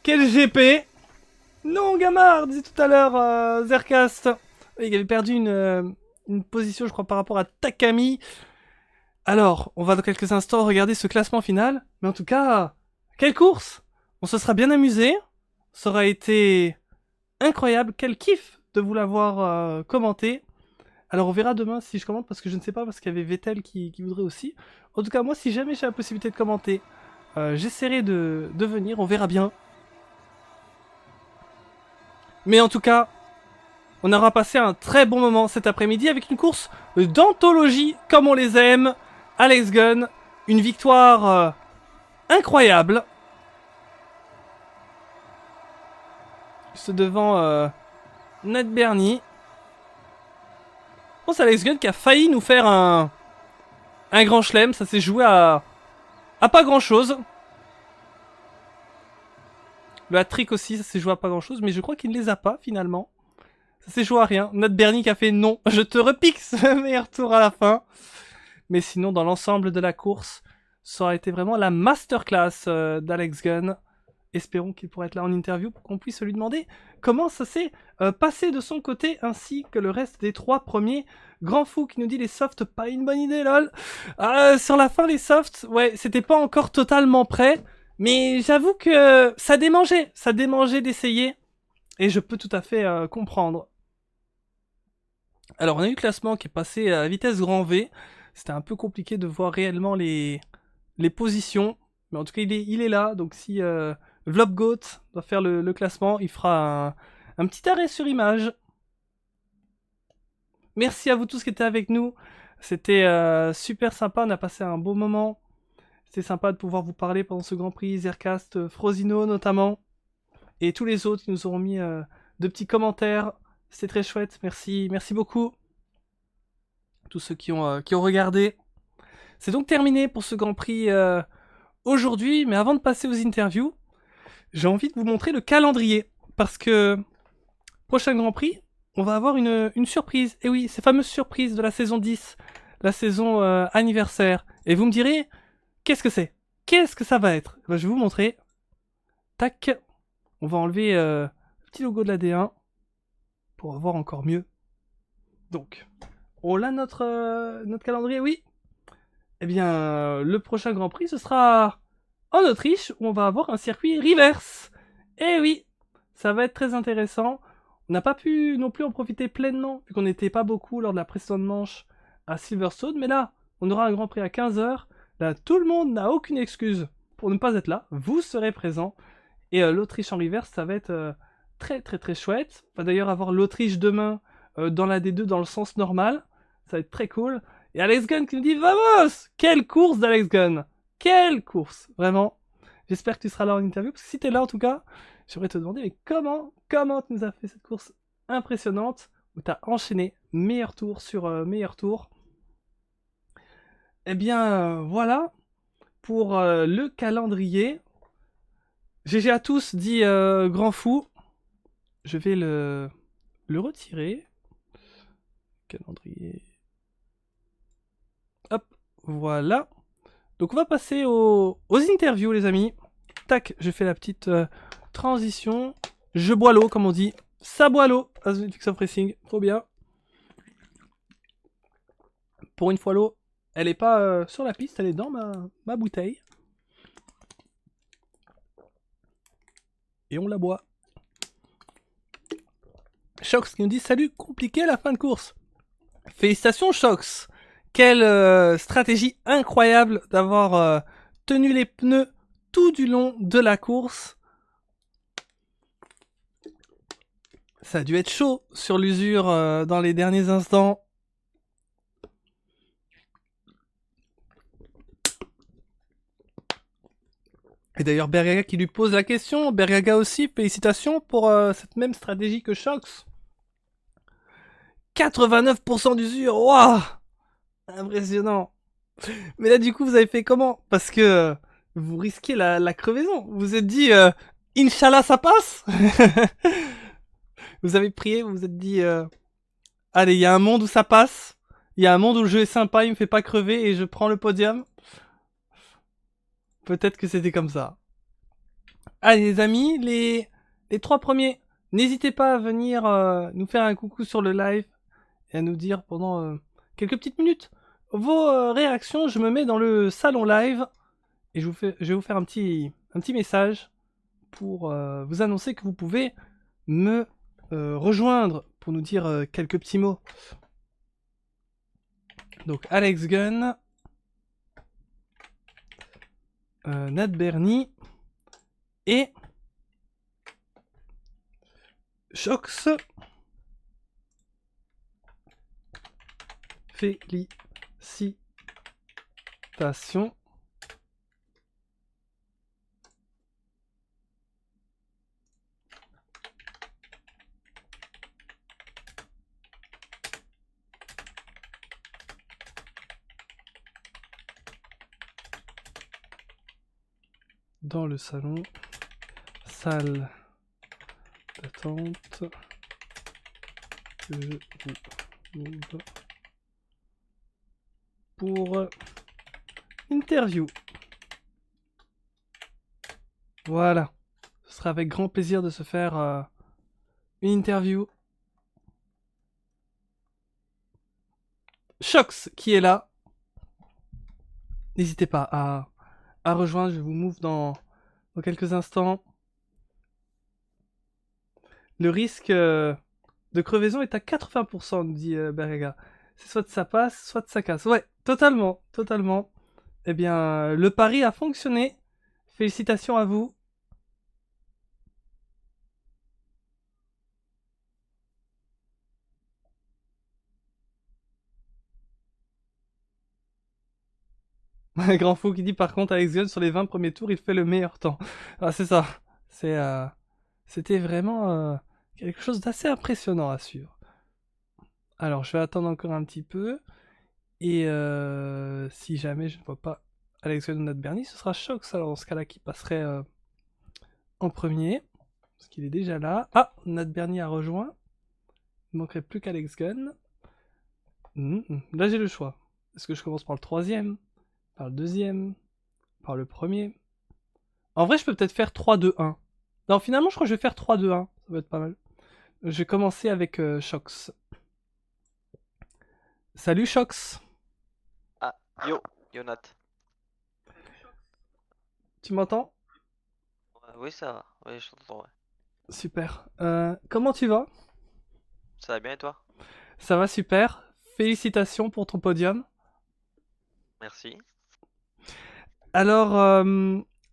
quel GP. Non, Gamard, disait tout à l'heure Zercast. Il avait perdu une position, je crois, par rapport à Takami. Alors, on va dans quelques instants regarder ce classement final. Mais en tout cas, quelle course. On se sera bien amusé. Ça aura été incroyable. Quel kiff de vous l'avoir commenté. Alors on verra demain si je commente parce que je ne sais pas, parce qu'il y avait Vettel qui voudrait aussi. En tout cas moi si jamais j'ai la possibilité de commenter, j'essaierai de venir, on verra bien. Mais en tout cas, on aura passé un très bon moment cet après-midi avec une course d'anthologie comme on les aime. Alex Gunn, une victoire incroyable. Juste devant Ned Bernie. Je pense à Alex Gunn qui a failli nous faire un grand chelem. Ça s'est joué à pas grand chose. Le hat-trick aussi, ça s'est joué à pas grand chose. Mais je crois qu'il ne les a pas finalement. Ça s'est joué à rien. Ned Bernie qui a fait non, je te repique ce meilleur tour à la fin. Mais sinon, dans l'ensemble de la course, ça aurait été vraiment la masterclass d'Alex Gunn. Espérons qu'il pourra être là en interview pour qu'on puisse lui demander comment ça s'est passé de son côté, ainsi que le reste des 3 premiers. Grand Fou qui nous dit les softs, pas une bonne idée, lol. Sur la fin, les softs, ouais, c'était pas encore totalement prêt, mais j'avoue que ça démangeait d'essayer, et je peux tout à fait comprendre. Alors, on a eu le classement qui est passé à vitesse grand V. C'était un peu compliqué de voir réellement les positions, mais en tout cas, il est là, donc si... Vloggoat doit faire le classement, il fera un petit arrêt sur image. Merci à vous tous qui étaient avec nous, c'était super sympa, on a passé un beau moment. C'était sympa de pouvoir vous parler pendant ce Grand Prix, Zercast, Frosino notamment, et tous les autres qui nous auront mis de petits commentaires, c'était très chouette, merci beaucoup. Tous ceux qui ont regardé. C'est donc terminé pour ce Grand Prix aujourd'hui, mais avant de passer aux interviews, j'ai envie de vous montrer le calendrier, parce que prochain Grand Prix, on va avoir une surprise. Et oui, ces fameuses surprises de la saison 10, la saison anniversaire. Et vous me direz, qu'est-ce que c'est? Qu'est-ce que ça va être? Ben, je vais vous montrer. Tac, on va enlever le petit logo de la D1 pour voir encore mieux. Donc, on a notre calendrier, oui. Eh bien, le prochain Grand Prix, ce sera... en Autriche, où on va avoir un circuit reverse. Eh oui, ça va être très intéressant. On n'a pas pu non plus en profiter pleinement, vu qu'on n'était pas beaucoup lors de la précédente manche à Silverstone, mais là, on aura un Grand Prix à 15h. Là, tout le monde n'a aucune excuse pour ne pas être là. Vous serez présents. Et l'Autriche en reverse, ça va être très chouette. On va d'ailleurs avoir l'Autriche demain dans la D2 dans le sens normal. Ça va être très cool. Et Alex Gunn qui nous dit « Vamos !» Quelle course d'Alex Gunn! Quelle course, vraiment. J'espère que tu seras là en interview, parce que si tu es là en tout cas, j'aimerais te demander, mais comment tu nous as fait cette course impressionnante, où tu as enchaîné meilleur tour sur meilleur tour. Eh bien, voilà, pour le calendrier. GG à tous, dit Grand Fou. Je vais le retirer. Calendrier. Hop, voilà. Donc on va passer aux interviews les amis. Tac, je fais la petite transition. Je bois l'eau comme on dit. Ça boit l'eau. Azulix of Racing, trop bien. Pour une fois l'eau, elle est pas sur la piste, elle est dans ma bouteille. Et on la boit. Shox qui nous dit salut, compliqué la fin de course. Félicitations Shox. Quelle stratégie incroyable d'avoir tenu les pneus tout du long de la course. Ça a dû être chaud sur l'usure dans les derniers instants. Et d'ailleurs Bergaga qui lui pose la question. Bergaga aussi, félicitations pour cette même stratégie que Shox. 89% d'usure, waouh! Impressionnant. Mais là du coup vous avez fait comment? Parce que vous risquez la crevaison. Vous vous êtes dit Inch'Allah ça passe. Vous avez prié, vous vous êtes dit allez, il y a un monde où ça passe. Il y a un monde où le jeu est sympa, il me fait pas crever et je prends le podium. Peut-être que c'était comme ça. Allez les amis, les 3 premiers, n'hésitez pas à venir nous faire un coucou sur le live et à nous dire pendant quelques petites minutes vos réactions. Je me mets dans le salon live et je vais vous faire un petit message pour vous annoncer que vous pouvez me rejoindre pour nous dire quelques petits mots. Donc Alex Gunn, Nat Bernie et Shox. Félicitations. Dans le salon, salle d'attente, je vous ouvre pour interview. Voilà, ce sera avec grand plaisir de se faire une interview. Shox qui est là. N'hésitez pas à rejoindre, je vous move dans quelques instants. Le risque de crevaison est à 80%, nous dit Berega. C'est soit ça passe, soit ça casse. Ouais, totalement, totalement. Eh bien, le pari a fonctionné. Félicitations à vous. Un grand fou qui dit par contre Alex Gunn sur les 20 premiers tours, il fait le meilleur temps. Ah, c'est ça. C'était vraiment quelque chose d'assez impressionnant à suivre. Alors, je vais attendre encore un petit peu. Et si jamais je ne vois pas Alex Gunn ou Nat Bernie, ce sera Shox alors dans ce cas-là qui passerait en premier. Parce qu'il est déjà là. Ah, Nat Bernie a rejoint. Il ne manquerait plus qu'Alex Gunn. Là j'ai le choix. Est-ce que je commence par le troisième, par le deuxième, par le premier? En vrai je peux peut-être faire 3-2-1. Non finalement je crois que je vais faire 3-2-1. Ça va être pas mal. Je vais commencer avec Shox. Salut Shox. Ah, yo Nat. Tu m'entends? Oui, ça va. Oui, je t'entends, ouais. Super. Comment tu vas? Ça va bien et toi? Ça va super. Félicitations pour ton podium. Merci. Alors,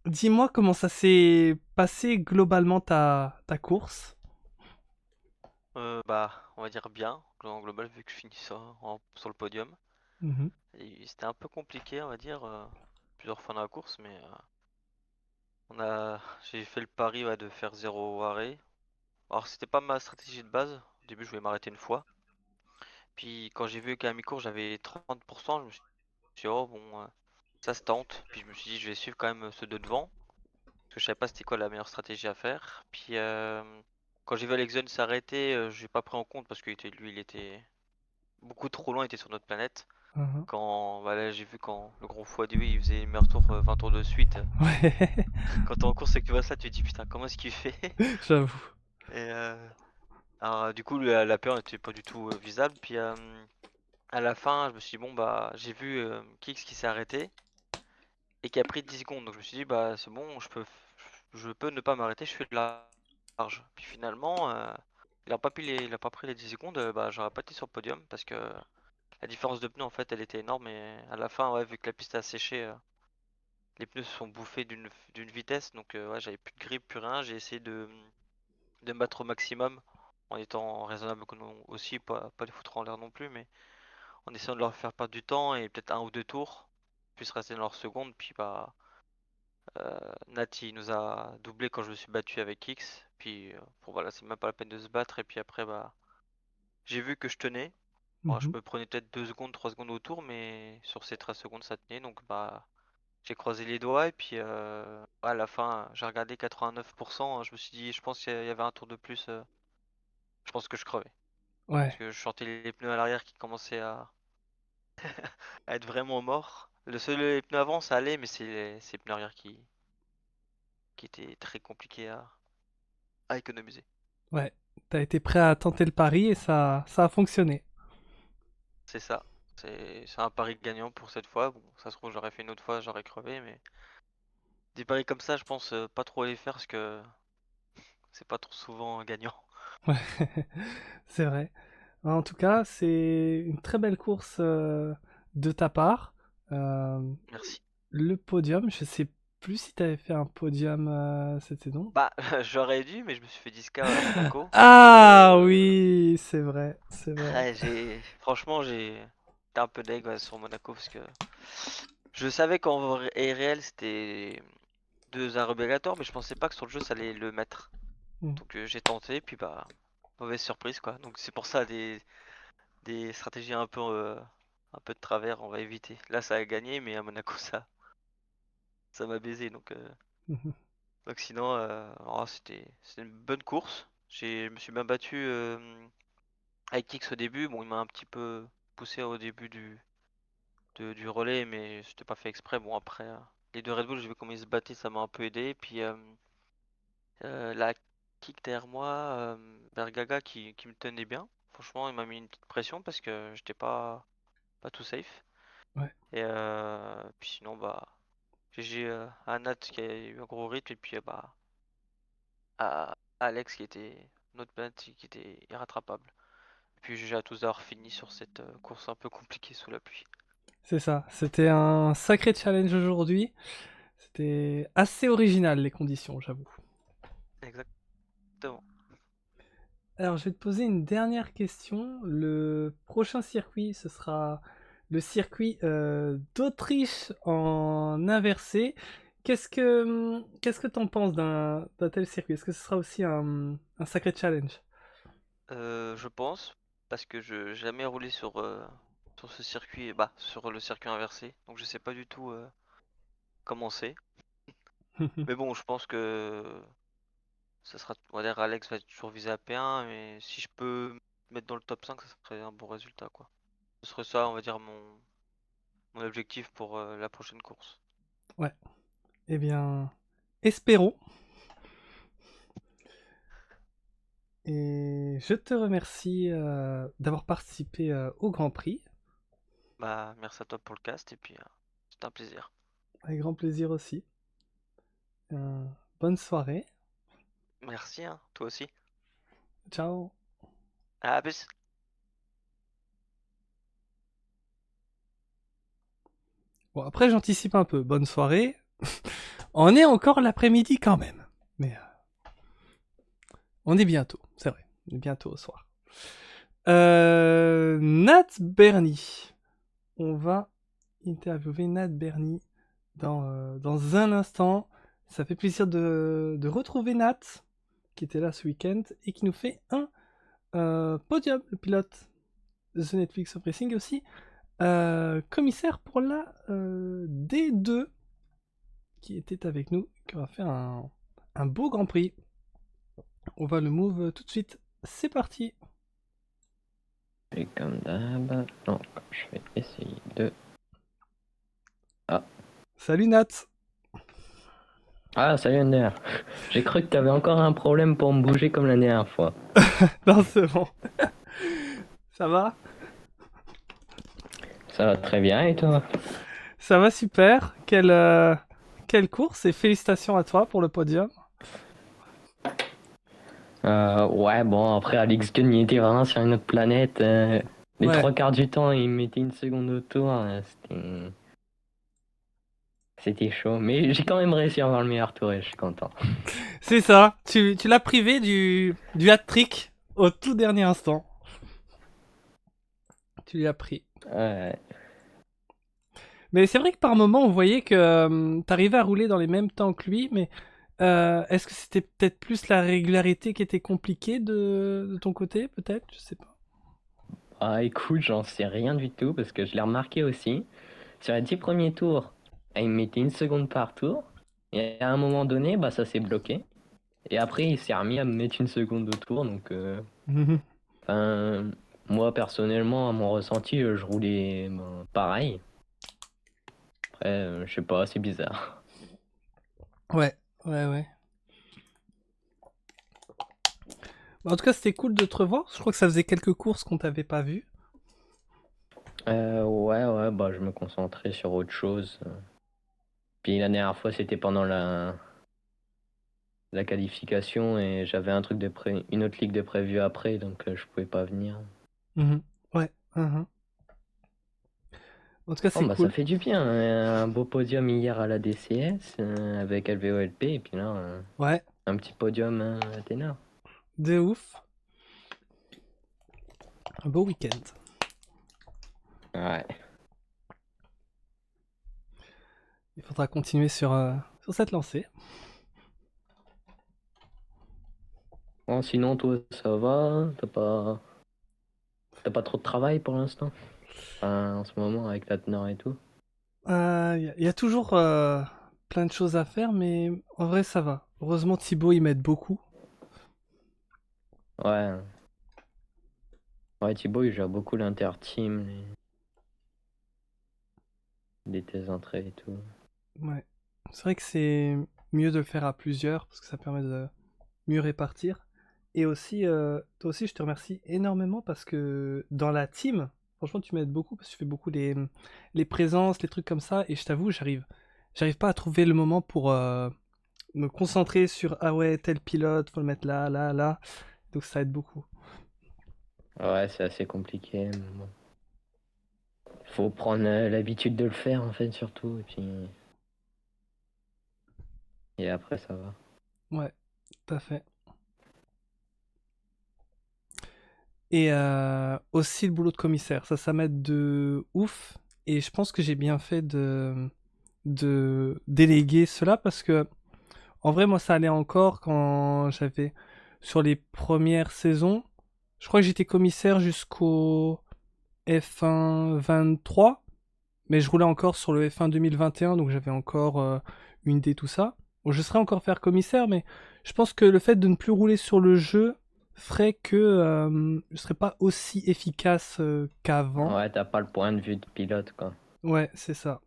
dis-moi comment ça s'est passé globalement ta course. On va dire bien, en global, vu que je finis ça sur le podium. Mhm. Et c'était un peu compliqué, on va dire, plusieurs fois dans la course, mais j'ai fait le pari ouais, de faire zéro arrêt. Alors, c'était pas ma stratégie de base. Au début, je voulais m'arrêter une fois. Puis, quand j'ai vu qu'à mi-cours, j'avais 30%, je me suis dit, oh bon, ça se tente. Puis, je me suis dit, je vais suivre quand même ceux de devant. Parce que je savais pas c'était quoi la meilleure stratégie à faire. Puis quand j'ai vu Alexon s'arrêter, j'ai pas pris en compte parce que lui il était beaucoup trop loin, il était sur notre planète. Mhm. Quand voilà, j'ai vu quand le gros fou a dit oui, il faisait les meilleurs tours 20 tours de suite. Ouais, Quand t'es en course et que tu vois ça, tu te dis putain, comment est-ce qu'il fait? j'avoue. Et alors du coup la peur n'était pas du tout visible. Puis à la fin, je me suis dit bon bah j'ai vu Kix qui s'est arrêté et qui a pris 10 secondes. Donc je me suis dit bah c'est bon, je peux ne pas m'arrêter, je fais de large. Puis finalement, il a pas pris les 10 secondes, bah j'aurais pas été sur le podium parce que la différence de pneus en fait elle était énorme et à la fin ouais vu que la piste a séché, les pneus se sont bouffés d'une vitesse donc ouais j'avais plus de grip, plus rien. J'ai essayé de me battre au maximum en étant raisonnable aussi, pas les foutre en l'air non plus, mais en essayant de leur faire perdre du temps et peut-être un ou deux tours, puissent rester dans leur seconde, puis bah Nat il nous a doublé quand je me suis battu avec X. Puis bon voilà, c'est même pas la peine de se battre. Et puis après bah j'ai vu que je tenais. Bon, je Mhm. me prenais peut-être 2 secondes, 3 secondes au tour, mais sur ces 13 secondes ça tenait. Donc bah j'ai croisé les doigts et puis à la fin j'ai regardé 89%. Je me suis dit je pense qu'il y avait un tour de plus. Je pense que je crevais. Parce Ouais, que je sentais les pneus à l'arrière qui commençaient à être vraiment morts. Les pneus avant ça allait, mais c'est ces pneus arrière qui étaient très compliqués à économiser. ouais. T'as été prêt à tenter le pari et ça a fonctionné. C'est ça. C'est un pari gagnant pour cette fois. Bon, ça se trouve, j'aurais fait une autre fois, j'aurais crevé, mais des paris comme ça, je pense pas trop les faire parce que c'est pas trop souvent gagnant. Ouais, c'est vrai. En tout cas, c'est une très belle course de ta part. Euh, Merci. le podium, je sais plus si tu avais fait un podium cette saison. Bah, j'aurais dû, mais je me suis fait 10K à Monaco. Et Ah oui, c'est vrai, c'est vrai. ouais, franchement, j'étais un peu deg ouais, sur Monaco parce que je savais qu'en réel c'était deux arts obligatoires, mais je pensais pas que sur le jeu ça allait le mettre. Mm. Donc j'ai tenté, puis bah, mauvaise surprise quoi. Donc c'est pour ça des stratégies un peu de travers, on va éviter. Là ça a gagné, mais à Monaco ça m'a baisé. Mhm. Donc sinon, oh, c'était une bonne course. Je me suis bien battu avec Kix au début. Bon, il m'a un petit peu poussé au début du relais, mais c'était pas fait exprès. Bon, après, les deux Red Bull, j'ai vu comment ils se battaient, ça m'a un peu aidé. Puis la kick derrière moi, Bergaga qui me tenait bien. Franchement, il m'a mis une petite pression parce que j'étais pas tout safe. Ouais, Et puis sinon, bah, GG à Nat qui a eu un gros rythme. Et puis bah, à Alex qui était notre planète qui était irrattrapable. Et puis GG à tous d'avoir fini sur cette course un peu compliquée sous la pluie. c'est ça. C'était un sacré challenge aujourd'hui. C'était assez original les conditions, j'avoue. Exactement. Alors, je vais te poser une dernière question. Le prochain circuit, ce sera le circuit d'Autriche en inversé. Qu'est-ce que t'en penses d'un tel circuit? Est-ce que ce sera aussi un sacré challenge? Je pense, parce que je j'ai jamais roulé sur ce circuit, bah, sur le circuit inversé, donc je sais pas du tout comment c'est. Mais bon, je pense que ça sera, on va dire, Alex va être toujours visé à P1, mais si je peux me mettre dans le top 5, ça serait un bon résultat, quoi. Ce serait ça, on va dire, mon objectif pour la prochaine course. Ouais. Eh bien, espérons. Et je te remercie d'avoir participé au Grand Prix. Bah, merci à toi pour le cast, et puis c'était un plaisir. Avec grand plaisir aussi. Bonne soirée. Merci, hein, toi aussi. Ciao. À plus. Bon, après, j'anticipe un peu. Bonne soirée. On est encore l'après-midi quand même. Mais on est bientôt, c'est vrai. On est bientôt au soir. Nat Bernie. On va interviewer Nat Bernie dans un instant. Ça fait plaisir de retrouver Nat, qui était là ce week-end, et qui nous fait un podium, le pilote de The Netflix of Racing, et aussi commissaire pour la D2, qui était avec nous, qui aura fait un beau Grand Prix. On va le move tout de suite. C'est parti. Et comme d'hab, donc je vais essayer de... Salut Nat. Ah, salut Ender. J'ai cru que t'avais encore un problème pour me bouger comme la dernière fois. Non, c'est bon. Ça va? Ça va très bien et toi? Ça va super. Quelle course et félicitations à toi pour le podium. Ouais, bon, après Alex Gunn il était vraiment sur une autre planète. Les Ouais, trois quarts du temps, il mettait une seconde au tour. C'était chaud. Mais j'ai quand même réussi à avoir le meilleur tour et je suis content. c'est ça. Tu l'as privé du hat-trick au tout dernier instant. Tu lui as pris. Ouais. Mais c'est vrai que par moment, on voyait que t'arrivais à rouler dans les mêmes temps que lui, mais est-ce que c'était peut-être plus la régularité qui était compliquée de ton côté, peut-être? Je sais pas. Ah, écoute, j'en sais rien du tout parce que je l'ai remarqué aussi. Sur les 10 premiers tours, il me mettait une seconde par tour. Et à un moment donné, bah, ça s'est bloqué. Et après, il s'est remis à me mettre une seconde au tour. Donc, enfin, moi, personnellement, à mon ressenti, je roulais ben, pareil. Après, je sais pas, c'est bizarre. Ouais, ouais, ouais. En tout cas, c'était cool de te revoir. Je crois que ça faisait quelques courses qu'on t'avait pas vu. Ouais, bah, je me concentrais sur autre chose. Puis la dernière fois, c'était pendant la qualification et j'avais un truc une autre ligue de prévu après, donc je pouvais pas venir. Mhm. Ouais. Mhm. En tout cas, Oh, c'est bah ça cool. fait du bien, hein. Un beau podium hier à la DCS avec LVOLP et puis là Ouais, un petit podium à Ténor. de ouf. Un beau week-end. Ouais. Il faudra continuer sur cette lancée. Bon, sinon toi ça va? T'as pas trop de travail pour l'instant? Enfin, en ce moment avec la Ténor et tout? Il y a toujours plein de choses à faire, mais en vrai, ça va. Heureusement, Thibaut, il m'aide beaucoup. Ouais. Ouais, Thibaut il gère beaucoup l'inter-team, les thèses entrées et tout. Ouais. C'est vrai que c'est mieux de le faire à plusieurs, parce que ça permet de mieux répartir. Et aussi, toi aussi, je te remercie énormément, parce que dans la team, franchement, tu m'aides beaucoup, parce que tu fais beaucoup les présences, les trucs comme ça, et je t'avoue, j'arrive pas à trouver le moment pour me concentrer sur, ah ouais, tel pilote, faut le mettre là, là, là. Donc ça aide beaucoup. Ouais, c'est assez compliqué, mais bon. Faut prendre l'habitude de le faire en fait surtout et après ça va. Ouais, tout à fait. Et aussi le boulot de commissaire, ça m'aide de ouf. Et je pense que j'ai bien fait de déléguer cela parce que, en vrai, moi, ça allait encore quand j'avais, sur les premières saisons, je crois que j'étais commissaire jusqu'au F1 23, mais je roulais encore sur le F1 2021, donc j'avais encore une idée, tout ça. Bon, je serais encore faire commissaire, mais je pense que le fait de ne plus rouler sur le jeu ferait que je serais pas aussi efficace qu'avant. Ouais, t'as pas le point de vue de pilote quoi. Ouais, c'est ça.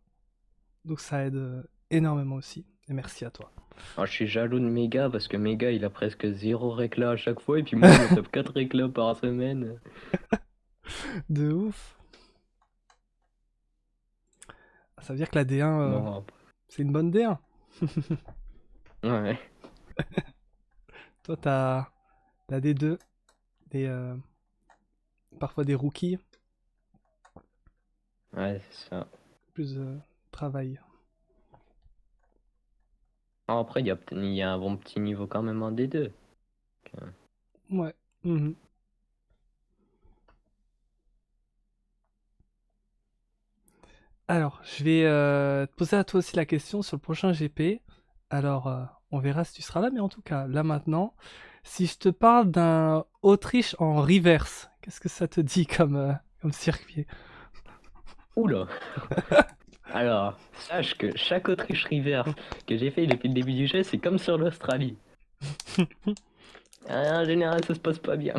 Donc ça aide énormément aussi. Et merci à toi. Alors, je suis jaloux de Mega parce que Mega il a presque 0 réclat à chaque fois et puis moi je me tape 4 réclats par semaine. De ouf. Ça veut dire que la D1, Bon, c'est une bonne D1. ouais, Toi, t'as la D2, des, parfois des rookies, ouais, c'est ça. plus travail. Après il y a un bon petit niveau quand même en D2. Ouais. Mhm. Alors, je vais te poser à toi aussi la question sur le prochain GP. Alors, on verra si tu seras là, mais en tout cas, là maintenant, si je te parle d'un Autriche en reverse, qu'est-ce que ça te dit comme circuit? Oula. Alors, sache que chaque Autriche reverse que j'ai fait depuis le début du jeu, c'est comme sur l'Australie. En général, ça se passe pas bien.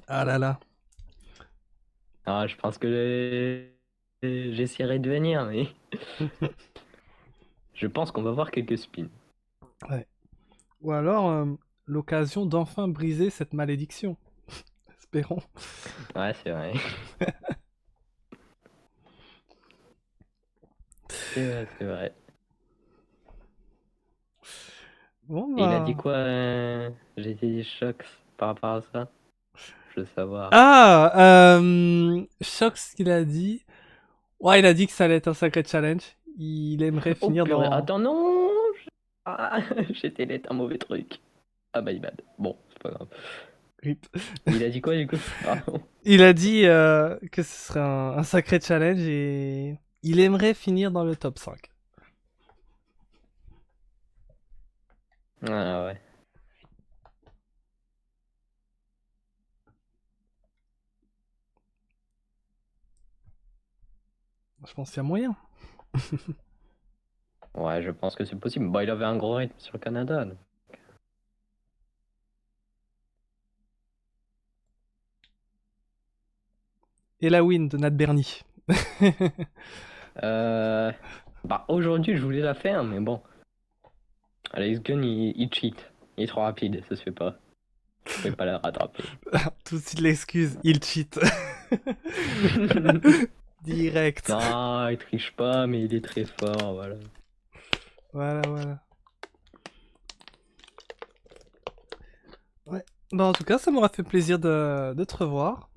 Ah là là. Ah, je pense que j'essaierai de venir, mais je pense qu'on va voir quelques spins. Ouais. Ou alors, l'occasion d'enfin briser cette malédiction. Espérons. Ouais, c'est vrai. C'est vrai, c'est vrai. Bon, Et il a dit bah. quoi, j'ai été des chocs par rapport à ça? Je veux savoir. Ah, Choc ce qu'il a dit. Ouais, il a dit que ça allait être un sacré challenge. Il aimerait Oh finir purée, dans. attends, non! Ah, j'étais net un mauvais truc. Ah, my bad. Bon, c'est pas grave. Rip. Il a dit quoi du coup? Ah, Il a dit que ce serait un sacré challenge et il aimerait finir dans le top 5. ah ouais. Je pense qu'il y a moyen. Ouais, je pense que c'est possible. Bah, il avait un gros rythme sur le Canada. Donc. Et la win de Nat Bernie. Euh... Bah, aujourd'hui, je voulais la faire, mais bon. Alex Gunn, il cheat. Il est trop rapide, ça se fait pas. Je pouvais pas la rattraper. Tout de suite l'excuse, il cheat. Direct. Non, il triche pas, mais il est très fort, voilà. Voilà, voilà. Bah, en tout cas, ça m'aura fait plaisir de te revoir.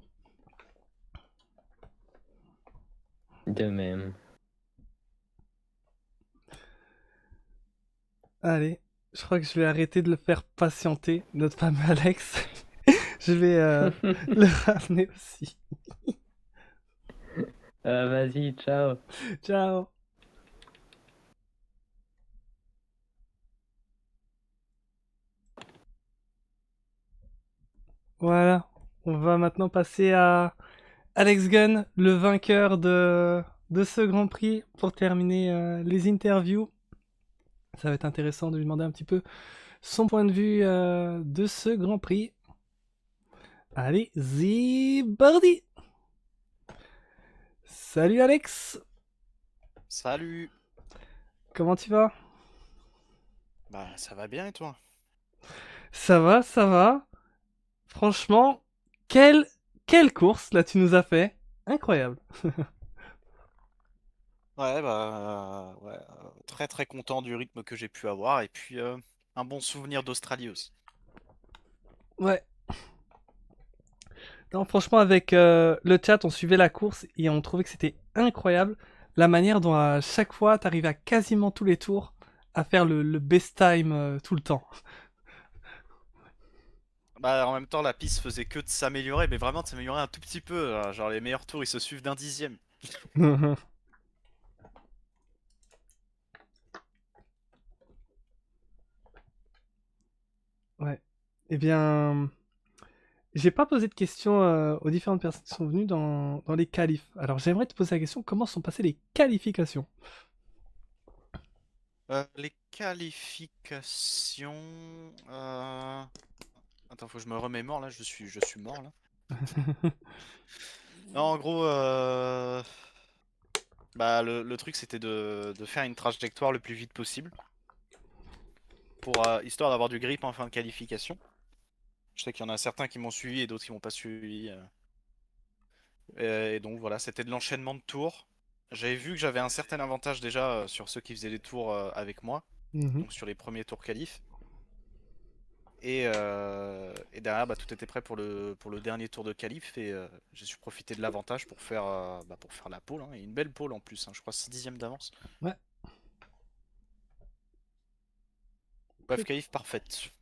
De même. Allez, je crois que je vais arrêter de le faire patienter, notre fameux Alex. Je vais le ramener aussi. Vas-y, ciao. Ciao. Voilà, on va maintenant passer à Alex Gunn, le vainqueur de ce Grand Prix, pour terminer les interviews. Ça va être intéressant de lui demander un petit peu son point de vue de ce Grand Prix. Allez, Zibardi. Salut Alex, Salut! comment tu vas? Bah ça va bien et toi? Ça va, ça va. Franchement, quelle, quelle course là tu nous as fait. Incroyable. Ouais ouais, très très content du rythme que j'ai pu avoir et puis un bon souvenir d'Australie aussi. Ouais. Non, franchement, avec le chat, on suivait la course et on trouvait que c'était incroyable la manière dont à chaque fois t'arrivais à quasiment tous les tours à faire le best time tout le temps. Bah en même temps la piste faisait que de s'améliorer mais vraiment de s'améliorer un tout petit peu, genre les meilleurs tours ils se suivent d'un dixième. Ouais. Eh bien, j'ai pas posé de questions aux différentes personnes qui sont venues dans les qualifs. Alors j'aimerais te poser la question, comment sont passées les qualifications? Les qualifications... Attends faut que je me remémore là, je suis mort là. Non, en gros bah le truc c'était de faire une trajectoire le plus vite possible pour histoire d'avoir du grip en fin de qualification. Je sais qu'il y en a certains qui m'ont suivi et d'autres qui m'ont pas suivi. Et donc voilà, c'était de l'enchaînement de tours. J'avais vu que j'avais un certain avantage déjà sur ceux qui faisaient les tours avec moi, Mhm. donc sur les premiers tours qualif. Et derrière, bah, tout était prêt pour le dernier tour de qualif et j'ai su profiter de l'avantage pour faire la pole, hein, et une belle pole en plus, hein, je crois 6 dixièmes d'avance. Ouais, très, Bref, qualif parfaite,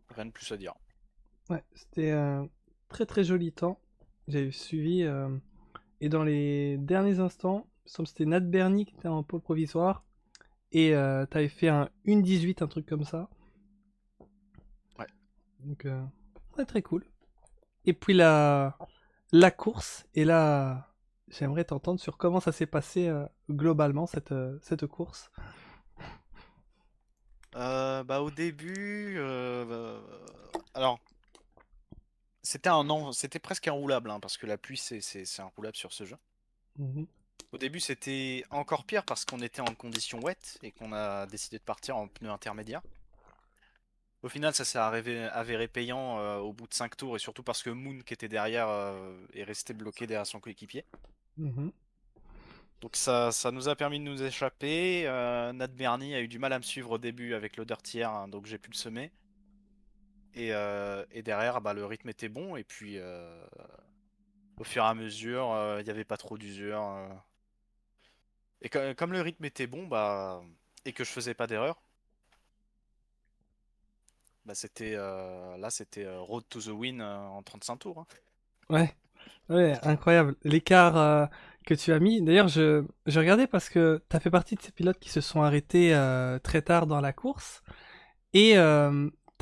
rien de plus à dire. ouais, c'était un très très joli temps. J'ai suivi et dans les derniers instants, il me semble que c'était Nat Bernie qui était en pôle provisoire et t'avais fait un 1,18, un truc comme ça. Ouais. Donc, ouais, très cool. Et puis la course, et là, j'aimerais t'entendre sur comment ça s'est passé globalement cette course. Bah au début, alors c'était presque inroulable, hein, parce que la pluie c'est inroulable sur ce jeu. Mhm. Au début, c'était encore pire parce qu'on était en condition wet et qu'on a décidé de partir en pneu intermédiaire. Au final, ça s'est avéré payant au bout de 5 tours et surtout parce que Moon, qui était derrière, est resté bloqué derrière son coéquipier. Mhm. Donc ça nous a permis de nous échapper. Nat Bernie a eu du mal à me suivre au début avec l'odeur tiers, hein, donc j'ai pu le semer. Et derrière, bah, le rythme était bon et puis au fur et à mesure, il n'y avait pas trop d'usure. Et comme le rythme était bon, bah, et que je faisais pas d'erreur, bah c'était Road to the Win en 35 tours, hein. Ouais, ouais, incroyable. L'écart que tu as mis. D'ailleurs, je regardais parce que tu as fait partie de ces pilotes qui se sont arrêtés très tard dans la course. Et tu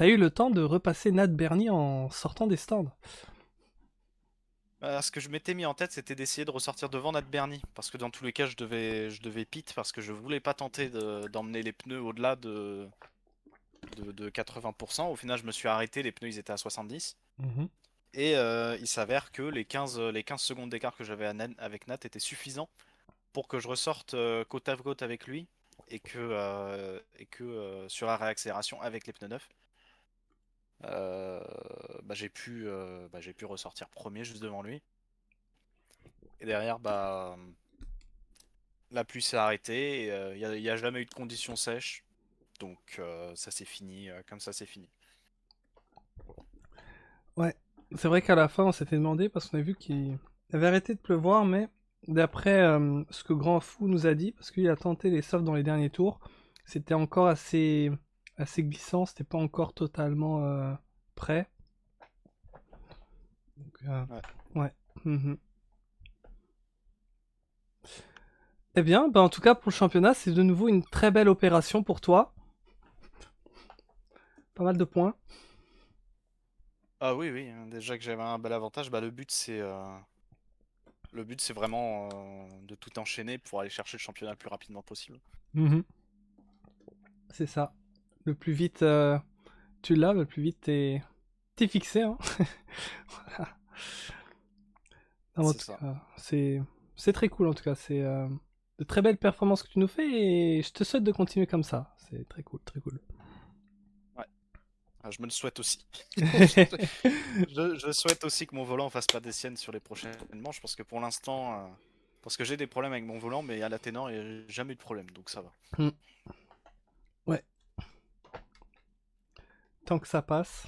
as eu le temps de repasser Nat Bernie en sortant des stands. Ce que je m'étais mis en tête, c'était d'essayer de ressortir devant Nat Bernie, parce que dans tous les cas, je devais pit parce que je voulais pas tenter d'emmener les pneus au-delà de 80%. Au final, je me suis arrêté, les pneus ils étaient à 70. Mhm. Et il s'avère que les 15 secondes d'écart que j'avais avec Nat étaient suffisants pour que je ressorte côte à côte avec lui et que sur la réaccélération avec les pneus neufs, euh, j'ai pu ressortir premier juste devant lui. Et derrière, bah, la pluie s'est arrêtée et y a jamais eu de conditions sèches. Donc ça s'est fini comme ça c'est fini. C'est vrai qu'à la fin, on s'était demandé, parce qu'on a vu qu'il avait arrêté de pleuvoir, mais d'après ce que Grand Fou nous a dit, parce qu'il a tenté les softs dans les derniers tours, c'était encore assez glissant, c'était pas encore totalement prêt. Donc, ouais. Mhm. Eh bien, bah en tout cas, pour le championnat, c'est de nouveau une très belle opération pour toi. Pas mal de points. Ah oui, oui, hein, déjà que j'avais un bel avantage, bah le but c'est vraiment de tout enchaîner pour aller chercher le championnat le plus rapidement possible. Mhm. C'est ça. Le plus vite tu l'as, le plus vite t'es fixé. Hein. Voilà. Non, en C'est tout ça. cas, c'est très cool en tout cas. C'est de très belles performances que tu nous fais et je te souhaite de continuer comme ça. C'est très cool, très cool. Ouais. Ah, je me le souhaite aussi. Je souhaite aussi que mon volant fasse pas des siennes sur les prochaines manches parce que pour l'instant, parce que j'ai des problèmes avec mon volant, mais à la ténor, il n'y a jamais eu de problème, donc ça va. Ouais. Tant que ça passe,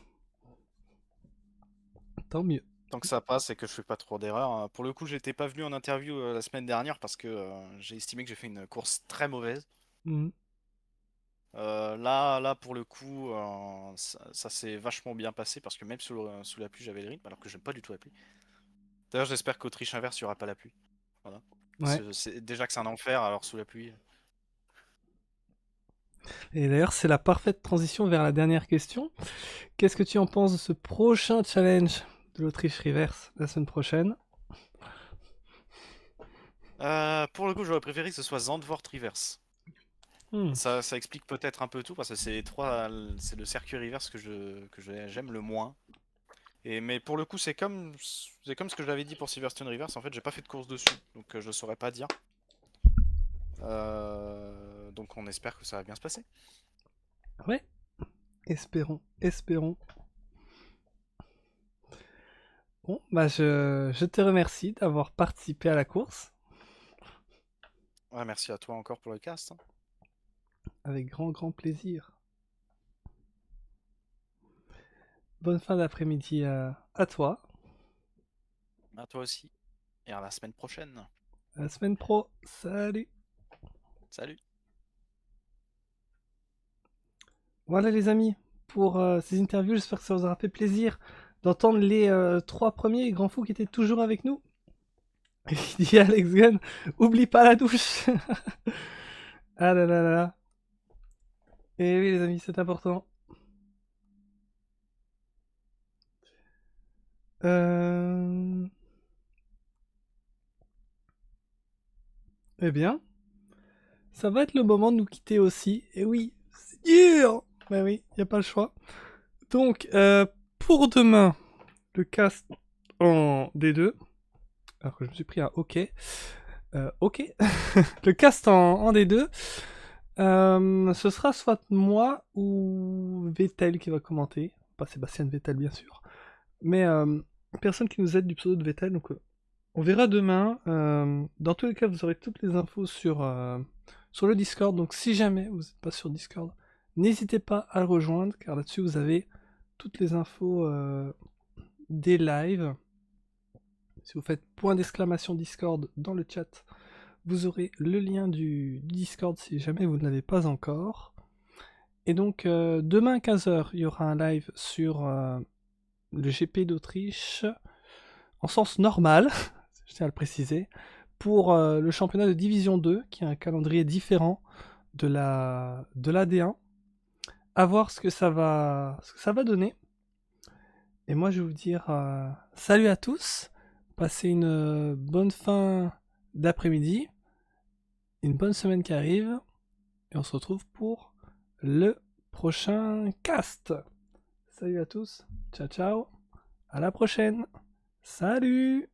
tant mieux. Tant que ça passe et que je fais pas trop d'erreurs. Pour le coup, j'étais pas venu en interview la semaine dernière parce que j'ai estimé que j'ai fait une course très mauvaise. Mhm. Là, pour le coup, ça s'est vachement bien passé parce que même sous la pluie, j'avais le rythme alors que j'aime pas du tout la pluie. D'ailleurs, j'espère qu'Autriche inverse, il y aura pas la pluie. Voilà. Parce Ouais. que déjà que c'est un enfer, alors sous la pluie. Et d'ailleurs, c'est la parfaite transition vers la dernière question. Qu'est-ce que tu en penses de ce prochain challenge de l'Autriche Reverse la semaine prochaine? Pour le coup, j'aurais préféré que ce soit Zandvoort Reverse. Hmm. Ça explique peut-être un peu tout parce que c'est le circuit reverse j'aime le moins. Mais pour le coup, c'est comme ce que j'avais dit pour Silverstone Reverse. En fait, j'ai pas fait de course dessus, donc je saurais pas dire. Donc on espère que ça va bien se passer. Ouais. Espérons, espérons. Bon, bah je te remercie d'avoir participé à la course. Ouais, merci à toi encore pour le cast, hein. Avec grand, grand plaisir. Bonne fin d'après-midi à toi. À toi aussi. Et à la semaine prochaine. À la semaine pro. Salut. Salut. Voilà les amis, pour ces interviews, j'espère que ça vous aura fait plaisir d'entendre les 3 premiers grands fous qui étaient toujours avec nous. Et il dit Alex Gunn, oublie pas la douche. Ah là là là là. Et oui les amis, c'est important. Euh... Eh bien, ça va être le moment de nous quitter aussi. Et oui, c'est dur. Mais oui, y a pas le choix. Donc, pour demain, le cast en D2. Alors que je me suis pris un OK. OK. Le cast en D2. Ce sera soit moi ou Vettel qui va commenter. Pas Sébastien Vettel, bien sûr. Mais personne qui nous aide du pseudo de Vettel. Donc, on verra demain. Dans tous les cas, vous aurez toutes les infos sur le Discord. Donc, si jamais vous n'êtes pas sur Discord, n'hésitez pas à le rejoindre. Car là-dessus, vous avez toutes les infos des lives. Si vous faites point d'exclamation Discord dans le chat, vous aurez le lien du Discord si jamais vous ne l'avez pas encore. Et donc, demain à 15h, il y aura un live sur le GP d'Autriche, en sens normal, je tiens à le préciser, pour le championnat de Division 2, qui a un calendrier différent de la D1. À voir ce que ça va donner. Et moi, je vais vous dire salut à tous, passez une bonne fin d'après-midi, une bonne semaine qui arrive, et on se retrouve pour le prochain cast. Salut à tous, ciao ciao, à la prochaine, salut!